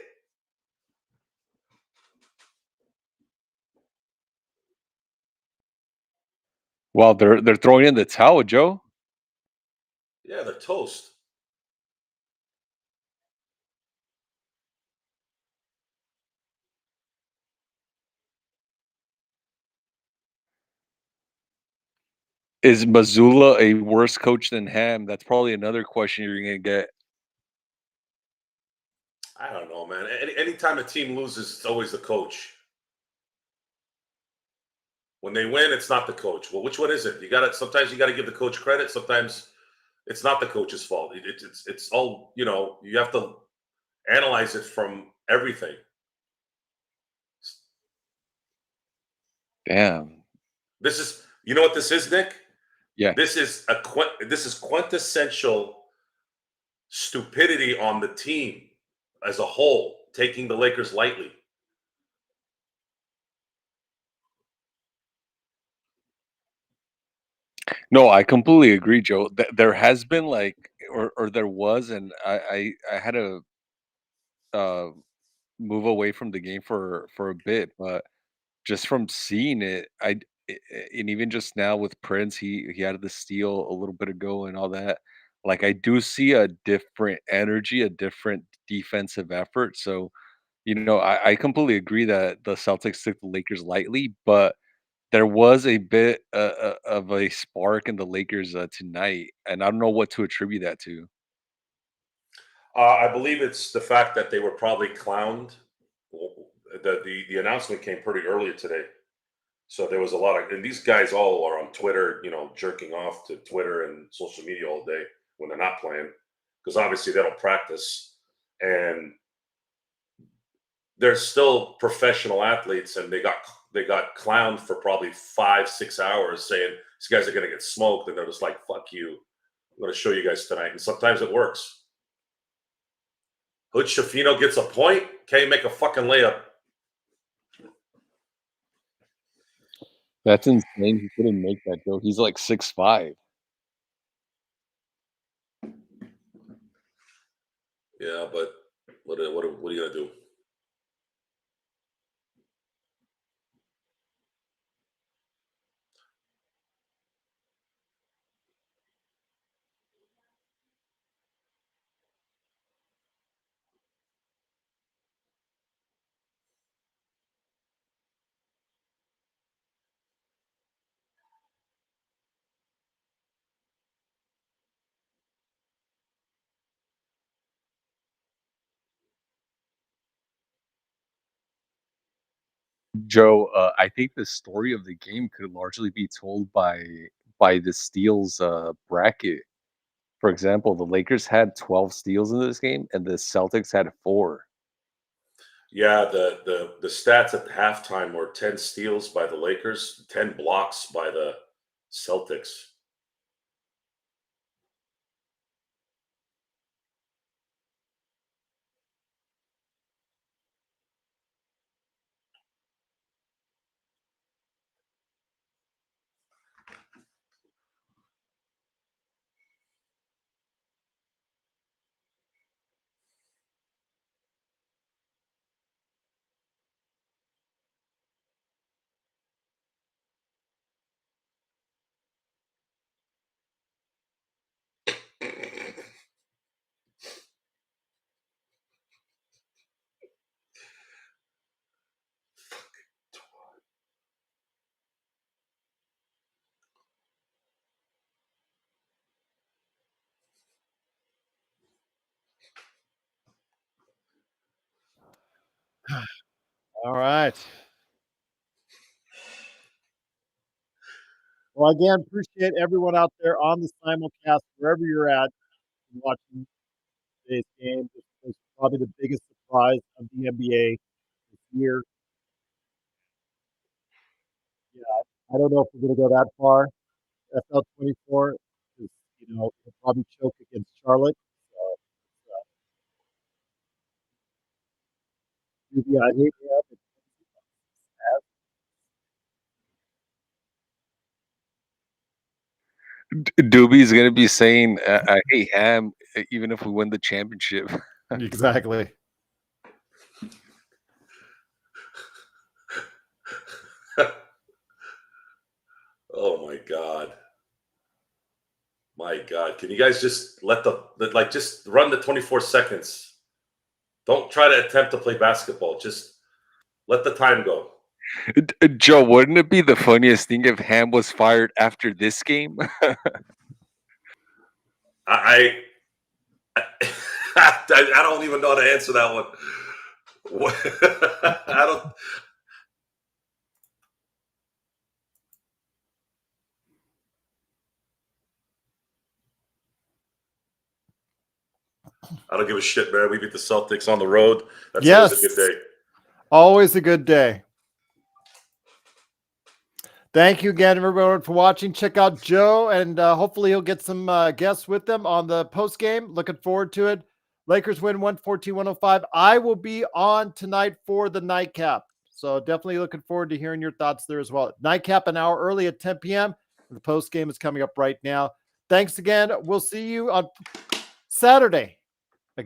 Well, they're throwing in the towel, Joe. Yeah, they're toast. Is Mazzulla a worse coach than Ham? That's probably another question you're going to get. I don't know, man. Anytime a team loses, it's always the coach. When they win, it's not the coach. Well, which one is it? Sometimes you got to give the coach credit. Sometimes it's not the coach's fault. It's all, you have to analyze it from everything. Damn. This is, you know what this is, Nick? Yeah. This is quintessential stupidity on the team as a whole, taking the Lakers lightly. No, I completely agree, Joe. There has been like, or there was, and I had to move away from the game for a bit, but just from seeing it, and even just now with Prince, he had the steal a little bit ago and all that. Like I do see a different energy, a different defensive effort. So, I completely agree that the Celtics took the Lakers lightly, but there was a bit of a spark in the Lakers tonight, and I don't know what to attribute that to. I believe it's the fact that they were probably clowned. The announcement came pretty earlier today, so there was a lot of, and these guys all are on Twitter, jerking off to Twitter and social media all day when they're not playing, because obviously they don't practice, and they're still professional athletes, and they got clowned for probably 5-6 hours, saying these guys are going to get smoked, and they're just like, "Fuck you, I'm going to show you guys tonight," and sometimes it works. Hood Shafino gets a point. Can't make a fucking layup. That's insane. He couldn't make that, Joe. He's like 6'5". Yeah, but what are you gonna do? Joe, I think the story of the game could largely be told by the steals bracket. For example, the Lakers had 12 steals in this game, and the Celtics had 4. Yeah, the stats at halftime were 10 steals by the Lakers, 10 blocks by the Celtics. All right. Well, again, appreciate everyone out there on the simulcast, wherever you're at, watching today's game. This was probably the biggest surprise of the NBA this year. Yeah, I don't know if we're going to go that far. FL 24 is, we'll probably choke against Charlotte. So, I hate him. Doobie's gonna be saying, "I hate Ham, even if we win the championship." Exactly. Oh my God. My God. Can you guys just let just run the 24 seconds? Don't try to attempt to play basketball. Just let the time go. Joe, wouldn't it be the funniest thing if Ham was fired after this game? I I don't even know how to answer that one. I don't. I don't give a shit, man. We beat the Celtics on the road. That's always a good day. Always a good day. Thank you again, everyone, for watching. Check out Joe, and hopefully he'll get some guests with them on the post game. Looking forward to it. Lakers win 114-105. I will be on tonight for the nightcap, so definitely looking forward to hearing your thoughts there as well. Nightcap an hour early at 10 p.m. The post game is coming up right now. Thanks again. We'll see you on Saturday.